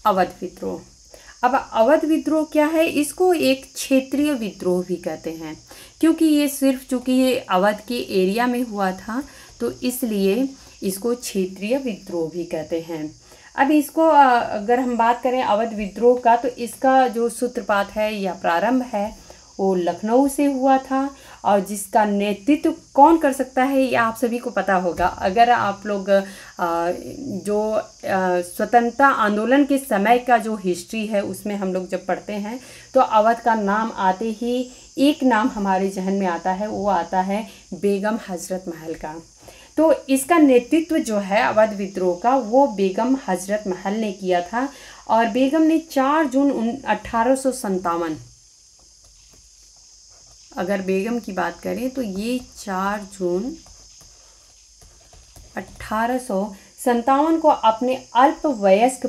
अवध विद्रोह, अब अवध विद्रोह क्या है? इसको एक क्षेत्रीय विद्रोह भी कहते हैं, क्योंकि ये सिर्फ चूँकि ये अवध के एरिया में हुआ था तो इसलिए इसको क्षेत्रीय विद्रोह भी कहते हैं। अब इसको अगर हम बात करें अवध विद्रोह का, तो इसका जो सूत्रपात है या प्रारंभ है वो लखनऊ से हुआ था और जिसका नेतृत्व कौन कर सकता है ये आप सभी को पता होगा। अगर आप लोग जो स्वतंत्रता आंदोलन के समय का जो हिस्ट्री है उसमें हम लोग जब पढ़ते हैं तो अवध का नाम आते ही एक नाम हमारे जहन में आता है, वो आता है बेगम हजरत महल का। तो इसका नेतृत्व जो है अवध विद्रोह का वो बेगम हजरत महल ने किया था और बेगम ने 4 जून 1857, अगर बेगम की बात करें तो ये 4 जून 1857 को अपने अल्पवयस्क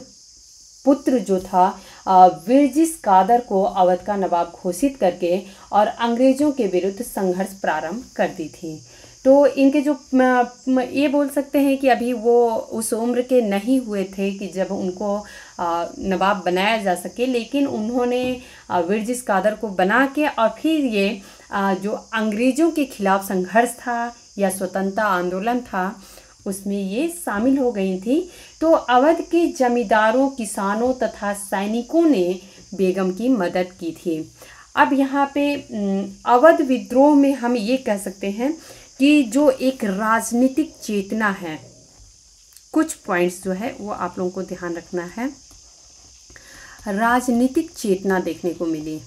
पुत्र जो था विरजिस कादर को अवध का नवाब घोषित करके और अंग्रेज़ों के विरुद्ध संघर्ष प्रारंभ कर दी थी। तो इनके जो ये बोल सकते हैं कि अभी वो उस उम्र के नहीं हुए थे कि जब उनको नवाब बनाया जा सके, लेकिन उन्होंने विरजिस कादर को बना के और फिर ये जो अंग्रेज़ों के खिलाफ संघर्ष था या स्वतंत्रता आंदोलन था उसमें ये शामिल हो गई थी। तो अवध के जमींदारों, किसानों तथा सैनिकों ने बेगम की मदद की थी। अब यहाँ पे अवध विद्रोह में हम ये कह सकते हैं कि जो एक राजनीतिक चेतना है, कुछ पॉइंट्स जो है वो आप लोगों को ध्यान रखना है। राजनीतिक चेतना देखने को मिली,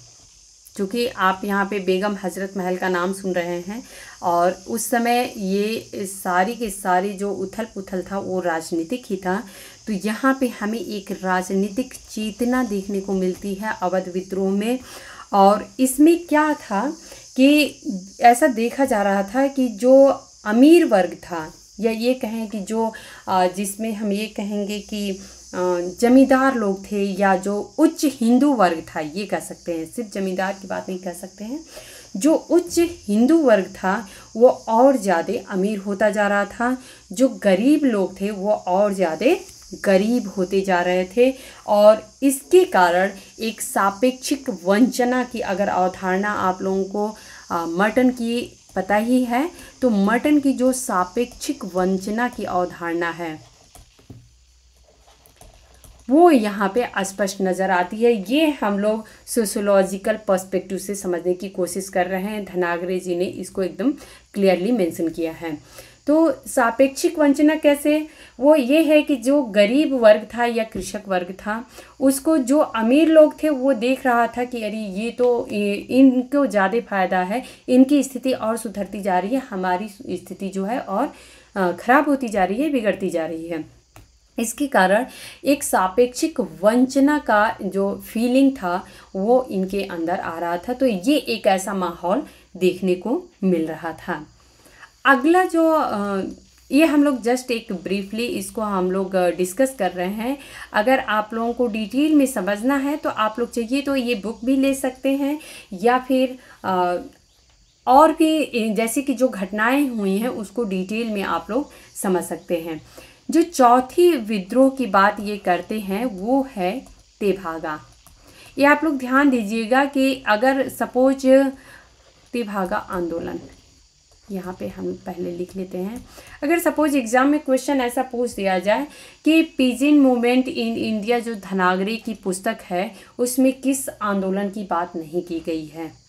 क्योंकि आप यहाँ पे बेगम हजरत महल का नाम सुन रहे हैं और उस समय ये सारी की सारी जो उथल पुथल था वो राजनीतिक ही था। तो यहाँ पे हमें एक राजनीतिक चेतना देखने को मिलती है अवध विद्रोह में। और इसमें क्या था कि ऐसा देखा जा रहा था कि जो अमीर वर्ग था या ये कहें कि जो जिसमें हम ये कहेंगे कि जमींदार लोग थे या जो उच्च हिंदू वर्ग था, ये कह सकते हैं, सिर्फ जमींदार की बात नहीं कह सकते हैं, जो उच्च हिंदू वर्ग था वो और ज़्यादा अमीर होता जा रहा था, जो गरीब लोग थे वो और ज़्यादा गरीब होते जा रहे थे। और इसके कारण एक सापेक्षिक वंचना की अगर अवधारणा आप लोगों को मर्टन की पता ही है, तो मर्टन की जो सापेक्षिक वंचना की अवधारणा है वो यहाँ पे स्पष्ट नज़र आती है। ये हम लोग सोशियोलॉजिकल पर्सपेक्टिव से समझने की कोशिश कर रहे हैं। धनागरे जी ने इसको एकदम क्लियरली मेंशन किया है। तो सापेक्षिक वंचना कैसे? वो ये है कि जो गरीब वर्ग था या कृषक वर्ग था उसको जो अमीर लोग थे वो देख रहा था कि अरे ये तो इनको ज़्यादा फायदा है, इनकी स्थिति और सुधरती जा रही है, हमारी स्थिति जो है और ख़राब होती जा रही है, बिगड़ती जा रही है। इसके कारण एक सापेक्षिक वंचना का जो फीलिंग था वो इनके अंदर आ रहा था। तो ये एक ऐसा माहौल देखने को मिल रहा था। अगला जो ये हम लोग जस्ट एक ब्रीफली इसको हम लोग डिस्कस कर रहे हैं। अगर आप लोगों को डिटेल में समझना है तो आप लोग चाहिए तो ये बुक भी ले सकते हैं या फिर और भी जैसे कि जो घटनाएं हुई हैं उसको डिटेल में आप लोग समझ सकते हैं। जो चौथी विद्रोह की बात ये करते हैं वो है तेभागा। ये आप लोग ध्यान दीजिएगा कि अगर सपोज तेभागा आंदोलन, यहाँ पे हम पहले लिख लेते हैं। अगर सपोज एग्ज़ाम में क्वेश्चन ऐसा पूछ दिया जाए कि पिजिन मूवमेंट इन इंडिया जो धनागरी की पुस्तक है उसमें किस आंदोलन की बात नहीं की गई है,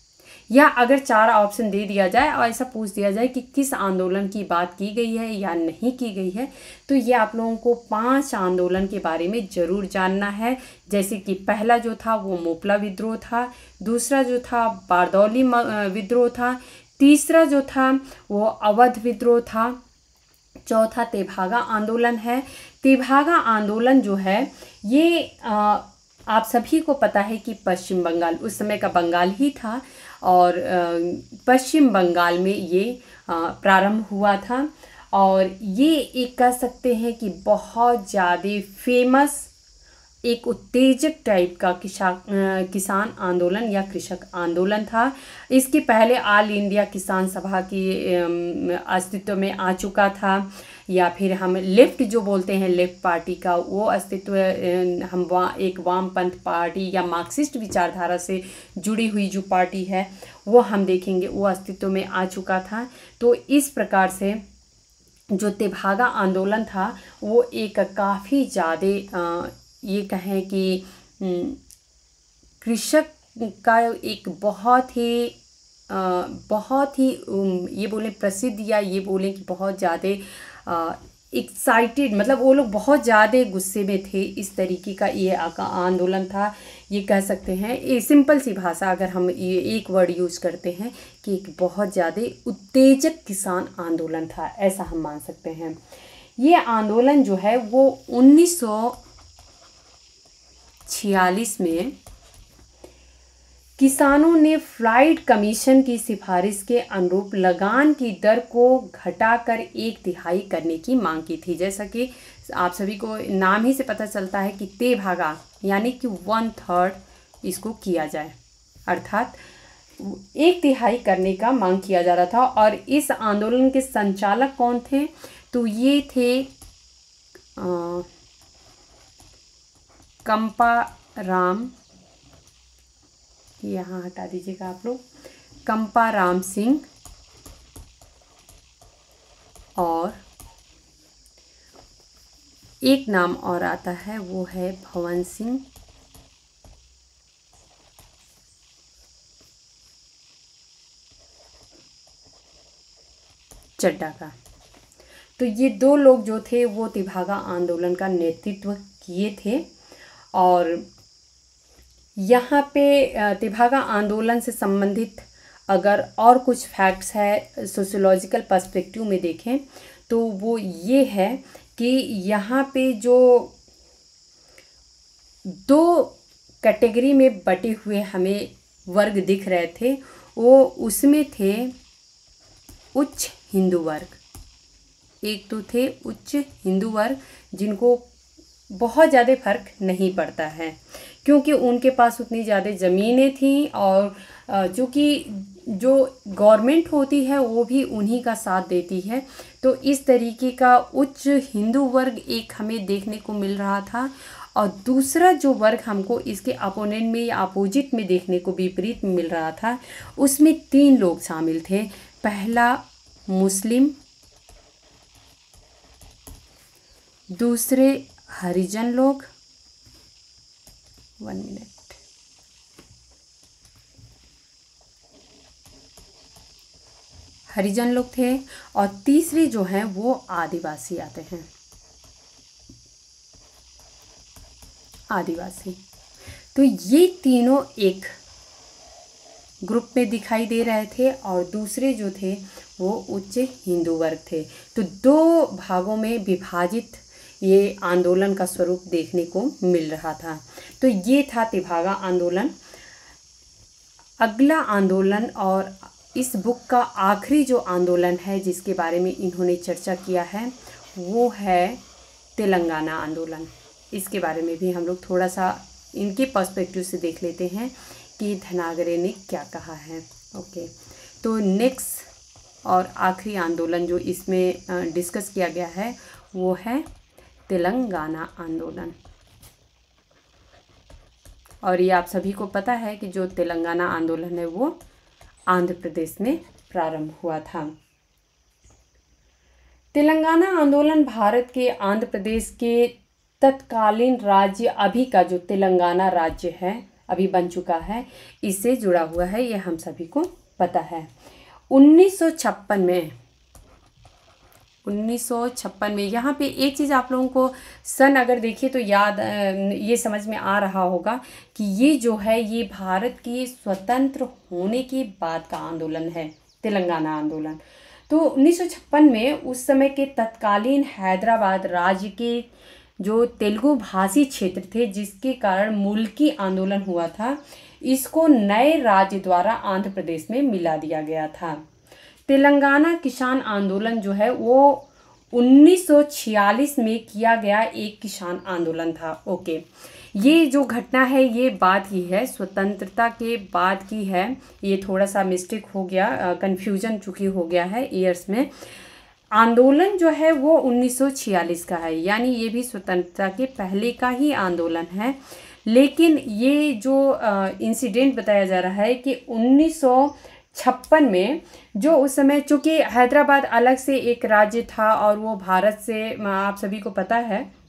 या अगर 4 ऑप्शन दे दिया जाए और ऐसा पूछ दिया जाए कि किस आंदोलन की बात की गई है या नहीं की गई है, तो ये आप लोगों को 5 आंदोलन के बारे में ज़रूर जानना है। जैसे कि पहला जो था वो मोपला विद्रोह था, दूसरा जो था बारदौली विद्रोह था, तीसरा जो था वो अवध विद्रोह था, चौथा तेभागा आंदोलन है। तेभागा आंदोलन जो है ये आप सभी को पता है कि पश्चिम बंगाल, उस समय का बंगाल ही था, और पश्चिम बंगाल में ये प्रारंभ हुआ था। और ये एक कह सकते हैं कि बहुत ज़्यादा फेमस एक उत्तेजक टाइप का किसान आंदोलन या कृषक आंदोलन था। इसके पहले ऑल इंडिया किसान सभा की अस्तित्व में आ चुका था, या फिर हम लेफ्ट जो बोलते हैं लेफ्ट पार्टी का वो अस्तित्व, हम एक वामपंथ पार्टी या मार्क्सिस्ट विचारधारा से जुड़ी हुई जो पार्टी है वो हम देखेंगे, वो अस्तित्व में आ चुका था। तो इस प्रकार से जो तेभागा आंदोलन था वो एक काफ़ी ज़्यादा ये कहें कि कृषक का एक बहुत ही ये बोलें प्रसिद्ध, या ये बोलें कि बहुत ज़्यादा एक्साइटेड, मतलब वो लोग बहुत ज़्यादा गुस्से में थे। इस तरीके का ये आंदोलन था, ये कह सकते हैं। ये सिंपल सी भाषा अगर हम ये एक वर्ड यूज़ करते हैं कि एक बहुत ज़्यादा उत्तेजक किसान आंदोलन था, ऐसा हम मान सकते हैं। ये आंदोलन जो है वो 1946 में किसानों ने फ्लाइट कमीशन की सिफारिश के अनुरूप लगान की दर को घटाकर 1/3 करने की मांग की थी। जैसा कि आप सभी को नाम ही से पता चलता है कि तेभागा यानी कि 1/3 इसको किया जाए, अर्थात 1/3 करने का मांग किया जा रहा था। और इस आंदोलन के संचालक कौन थे, तो ये थे कंपाराम, यहाँ हटा दीजिएगा आप लोग, कंपाराम सिंह, और एक नाम और आता है वो है भवन सिंह चड्ढा का। तो ये 2 लोग जो थे वो तेभागा आंदोलन का नेतृत्व किए थे। और यहाँ पे तेभागा आंदोलन से संबंधित अगर और कुछ फैक्ट्स है सोशियोलॉजिकल पर्सपेक्टिव में देखें तो वो ये है कि यहाँ पे जो 2 कैटेगरी में बटे हुए हमें वर्ग दिख रहे थे, वो उसमें थे उच्च हिंदू वर्ग। एक तो थे उच्च हिंदू वर्ग जिनको बहुत ज़्यादा फर्क नहीं पड़ता है, क्योंकि उनके पास उतनी ज़्यादा ज़मीनें थीं, और चूँकि जो गवर्नमेंट होती है वो भी उन्हीं का साथ देती है। तो इस तरीके का उच्च हिंदू वर्ग एक हमें देखने को मिल रहा था। और दूसरा जो वर्ग हमको इसके अपोनेंट में या अपोजिट में देखने को विपरीत मिल रहा था, उसमें 3 लोग शामिल थे। पहला मुस्लिम, दूसरे हरिजन लोग, 1 मिनट, हरिजन लोग थे, और तीसरे जो हैं वो आदिवासी आते हैं, आदिवासी। तो ये तीनों एक ग्रुप में दिखाई दे रहे थे, और दूसरे जो थे वो उच्च हिंदू वर्ग थे। तो 2 भागों में विभाजित ये आंदोलन का स्वरूप देखने को मिल रहा था। तो ये था तेभागा आंदोलन। अगला आंदोलन और इस बुक का आखिरी जो आंदोलन है जिसके बारे में इन्होंने चर्चा किया है वो है तेलंगाना आंदोलन। इसके बारे में भी हम लोग थोड़ा सा इनके पर्सपेक्टिव से देख लेते हैं कि धनागरे ने क्या कहा है। ओके, तो नेक्स्ट और आखिरी आंदोलन जो इसमें डिस्कस किया गया है वो है तेलंगाना आंदोलन। और ये आप सभी को पता है कि जो तेलंगाना आंदोलन है वो आंध्र प्रदेश में प्रारंभ हुआ था। तेलंगाना आंदोलन भारत के आंध्र प्रदेश के तत्कालीन राज्य अभी का जो तेलंगाना राज्य है अभी बन चुका है, इससे जुड़ा हुआ है, ये हम सभी को पता है। 1956 में यहाँ पे एक चीज़ आप लोगों को सन अगर देखिए तो याद ये समझ में आ रहा होगा कि ये जो है ये भारत के स्वतंत्र होने के बाद का आंदोलन है, तेलंगाना आंदोलन। तो 1956 में उस समय के तत्कालीन हैदराबाद राज्य के जो तेलुगु भाषी क्षेत्र थे, जिसके कारण मुल्की आंदोलन हुआ था, इसको नए राज्य द्वारा आंध्र प्रदेश में मिला दिया गया था। तेलंगाना किसान आंदोलन जो है वो 1946 में किया गया एक किसान आंदोलन था। ओके, ये जो घटना है ये बाद की है, स्वतंत्रता के बाद की है। ये थोड़ा सा मिस्टेक हो गया, कन्फ्यूजन चूँकि हो गया है ईयर्स में। आंदोलन जो है वो 1946 का है, यानी ये भी स्वतंत्रता के पहले का ही आंदोलन है। लेकिन ये जो इंसिडेंट बताया जा रहा है कि 1956 में जो उस समय चूँकि हैदराबाद अलग से एक राज्य था और वो भारत से, आप सभी को पता है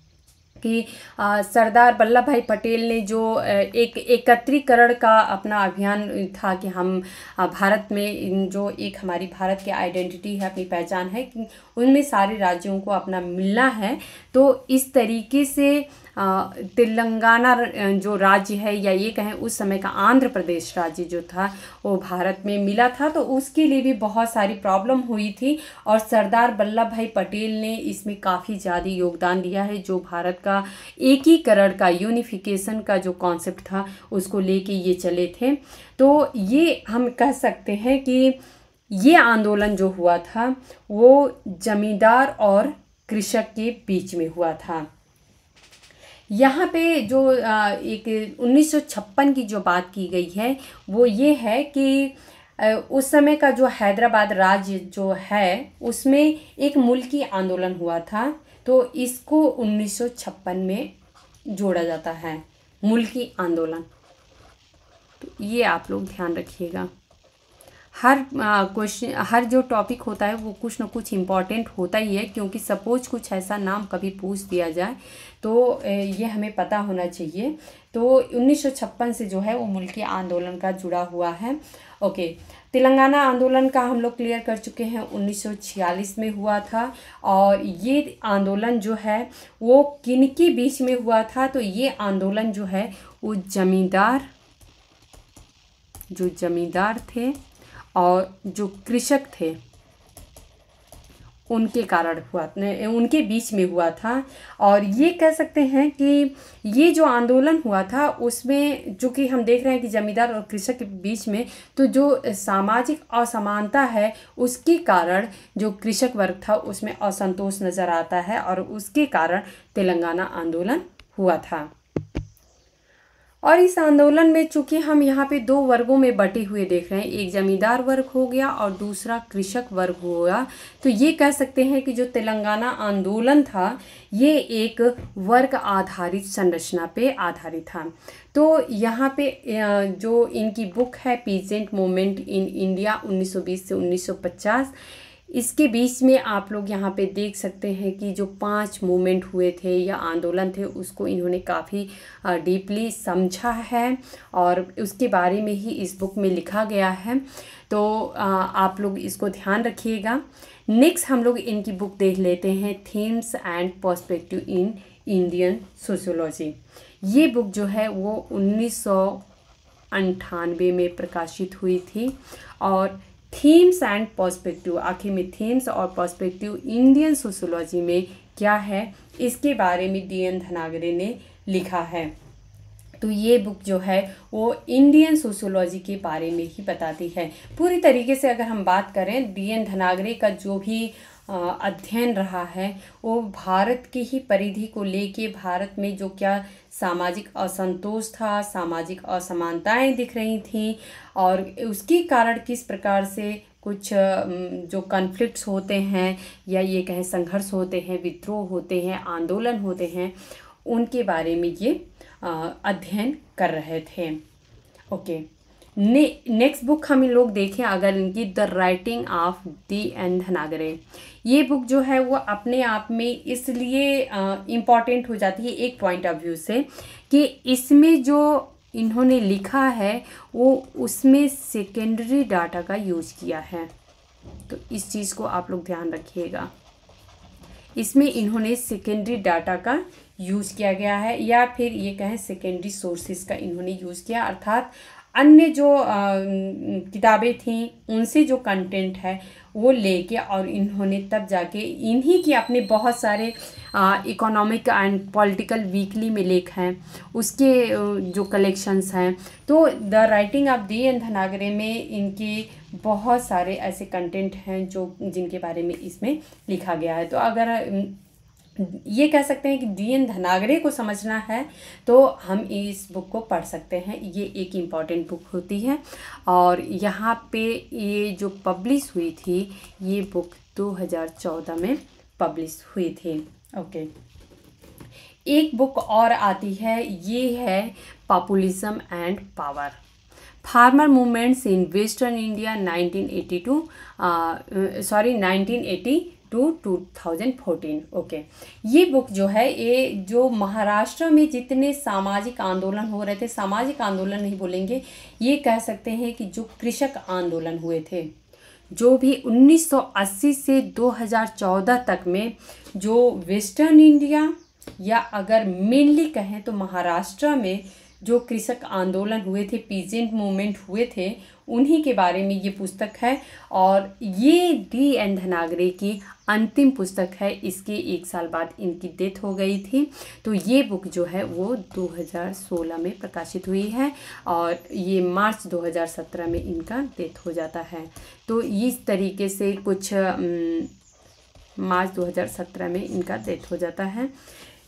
कि सरदार वल्लभ भाई पटेल ने जो एक एकत्रीकरण का अपना अभियान था कि हम भारत में जो एक हमारी भारत की आइडेंटिटी है, अपनी पहचान है, कि उनमें सारे राज्यों को अपना मिलना है। तो इस तरीके से तेलंगाना जो राज्य है, या ये कहें उस समय का आंध्र प्रदेश राज्य जो था वो भारत में मिला था, तो उसके लिए भी बहुत सारी प्रॉब्लम हुई थी और सरदार वल्लभ भाई पटेल ने इसमें काफ़ी ज़्यादा योगदान दिया है। जो भारत का एकीकरण का, यूनिफिकेशन का जो कॉन्सेप्ट था उसको लेके ये चले थे। तो ये हम कह सकते हैं कि ये आंदोलन जो हुआ था वो जमींदार और कृषक के बीच में हुआ था। यहाँ पे जो एक 1956 की जो बात की गई है वो ये है कि उस समय का जो हैदराबाद राज्य जो है उसमें एक मुल्की आंदोलन हुआ था, तो इसको 1956 में जोड़ा जाता है, मुल्की आंदोलन। तो ये आप लोग ध्यान रखिएगा। हर क्वेश्चन, हर जो टॉपिक होता है वो कुछ ना कुछ इम्पॉर्टेंट होता ही है, क्योंकि सपोज कुछ ऐसा नाम कभी पूछ दिया जाए तो ये हमें पता होना चाहिए। तो 1956 से जो है वो मुल्की आंदोलन का जुड़ा हुआ है। ओके, तेलंगाना आंदोलन का हम लोग क्लियर कर चुके हैं, 1946 में हुआ था। और ये आंदोलन जो है वो किन के बीच में हुआ था? तो ये आंदोलन जो है वो जमींदार थे और जो कृषक थे उनके कारण हुआ, उनके बीच में हुआ था। और ये कह सकते हैं कि ये जो आंदोलन हुआ था उसमें चूँकि हम देख रहे हैं कि जमींदार और कृषक के बीच में तो जो सामाजिक असमानता है उसके कारण जो कृषक वर्ग था उसमें असंतोष नज़र आता है, और उसके कारण तेलंगाना आंदोलन हुआ था। और इस आंदोलन में चूँकि हम यहाँ पे दो वर्गों में बटे हुए देख रहे हैं, एक जमींदार वर्ग हो गया और दूसरा कृषक वर्ग हो गया, तो ये कह सकते हैं कि जो तेलंगाना आंदोलन था ये एक वर्ग आधारित संरचना पे आधारित था। तो यहाँ पे जो इनकी बुक है पीजेंट मूवमेंट इन इंडिया 1920 से 1950, इसके बीच में आप लोग यहाँ पे देख सकते हैं कि जो 5 मूवमेंट हुए थे या आंदोलन थे उसको इन्होंने काफ़ी डीपली समझा है और उसके बारे में ही इस बुक में लिखा गया है। तो आप लोग इसको ध्यान रखिएगा। नेक्स्ट हम लोग इनकी बुक देख लेते हैं, themes and perspective in Indian sociology. ये बुक जो है वो 1998 में प्रकाशित हुई थी। और थीम्स एंड पर्सपेक्टिव, आखिर में थीम्स और पर्सपेक्टिव इंडियन सोशियोलॉजी में क्या है इसके बारे में DN धनागरे ने लिखा है। तो ये बुक जो है वो इंडियन सोशियोलॉजी के बारे में ही बताती है पूरी तरीके से। अगर हम बात करें DN धनागरे का जो भी अध्ययन रहा है वो भारत की ही परिधि को लेके, भारत में जो क्या सामाजिक असंतोष था, सामाजिक असमानताएं दिख रही थी और उसके कारण किस प्रकार से कुछ जो कॉन्फ्लिक्ट्स होते हैं या ये कहें संघर्ष होते हैं, विद्रोह होते हैं, आंदोलन होते हैं, उनके बारे में ये अध्ययन कर रहे थे। ओके, नेक्स्ट बुक हम लोग देखें अगर इनकी, द राइटिंग ऑफ D.N. धनागरे। ये बुक जो है वो अपने आप में इसलिए इम्पॉर्टेंट हो जाती है एक पॉइंट ऑफ व्यू से कि इसमें जो इन्होंने लिखा है वो उसमें सेकेंडरी डाटा का यूज किया है। तो इस चीज़ को आप लोग ध्यान रखिएगा, इसमें इन्होंने सेकेंडरी डाटा का यूज़ किया गया है, या फिर ये कहें सेकेंडरी सोर्सेज का इन्होंने यूज़ किया, अर्थात अन्य जो किताबें थीं उनसे जो कंटेंट है वो लेके और इन्होंने तब जाके इन्हीं की अपने बहुत सारे इकोनॉमिक एंड पॉलिटिकल वीकली में लेख हैं उसके जो कलेक्शंस हैं। तो द राइटिंग ऑफ D.N. धनागरे में इनके बहुत सारे ऐसे कंटेंट हैं जो जिनके बारे में इसमें लिखा गया है। तो अगर ये कह सकते हैं कि D.N. धनागरे को समझना है तो हम इस बुक को पढ़ सकते हैं, ये एक इम्पॉर्टेंट बुक होती है। और यहाँ पे ये जो पब्लिश हुई थी ये बुक 2014 में पब्लिश हुई थी। ओके, एक बुक और आती है, ये है populism and power, farmer movements in western India 1980 to 2014। Okay, ये बुक जो है ये जो महाराष्ट्र में जितने सामाजिक आंदोलन हो रहे थे, सामाजिक आंदोलन नहीं बोलेंगे, ये कह सकते हैं कि जो कृषक आंदोलन हुए थे, जो भी 1980 से 2014 तक में जो वेस्टर्न इंडिया या अगर मेनली कहें तो महाराष्ट्र में जो कृषक आंदोलन हुए थे, पीजेंट मूवमेंट हुए थे, उन्हीं के बारे में ये पुस्तक है। और ये D.N. धनागरे की अंतिम पुस्तक है, इसके 1 साल बाद इनकी डेथ हो गई थी। तो ये बुक जो है वो 2016 में प्रकाशित हुई है और ये मार्च 2017 में इनका डेथ हो जाता है। तो इस तरीके से कुछ मार्च 2017 में इनका डेथ हो जाता है।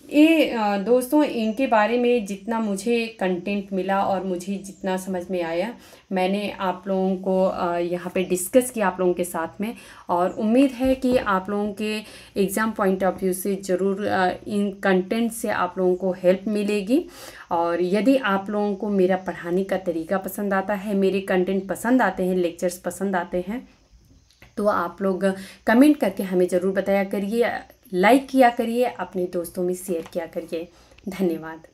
ये दोस्तों इनके बारे में जितना मुझे कंटेंट मिला और मुझे जितना समझ में आया मैंने आप लोगों को यहाँ पे डिस्कस किया आप लोगों के साथ में, और उम्मीद है कि आप लोगों के एग्ज़ाम पॉइंट ऑफ व्यू से ज़रूर इन कंटेंट से आप लोगों को हेल्प मिलेगी। और यदि आप लोगों को मेरा पढ़ाने का तरीका पसंद आता है, मेरे कंटेंट पसंद आते हैं, लेक्चर्स पसंद आते हैं, तो आप लोग कमेंट करके हमें ज़रूर बताया करिए, लाइक किया करिए, अपने दोस्तों में शेयर किया करिए। धन्यवाद।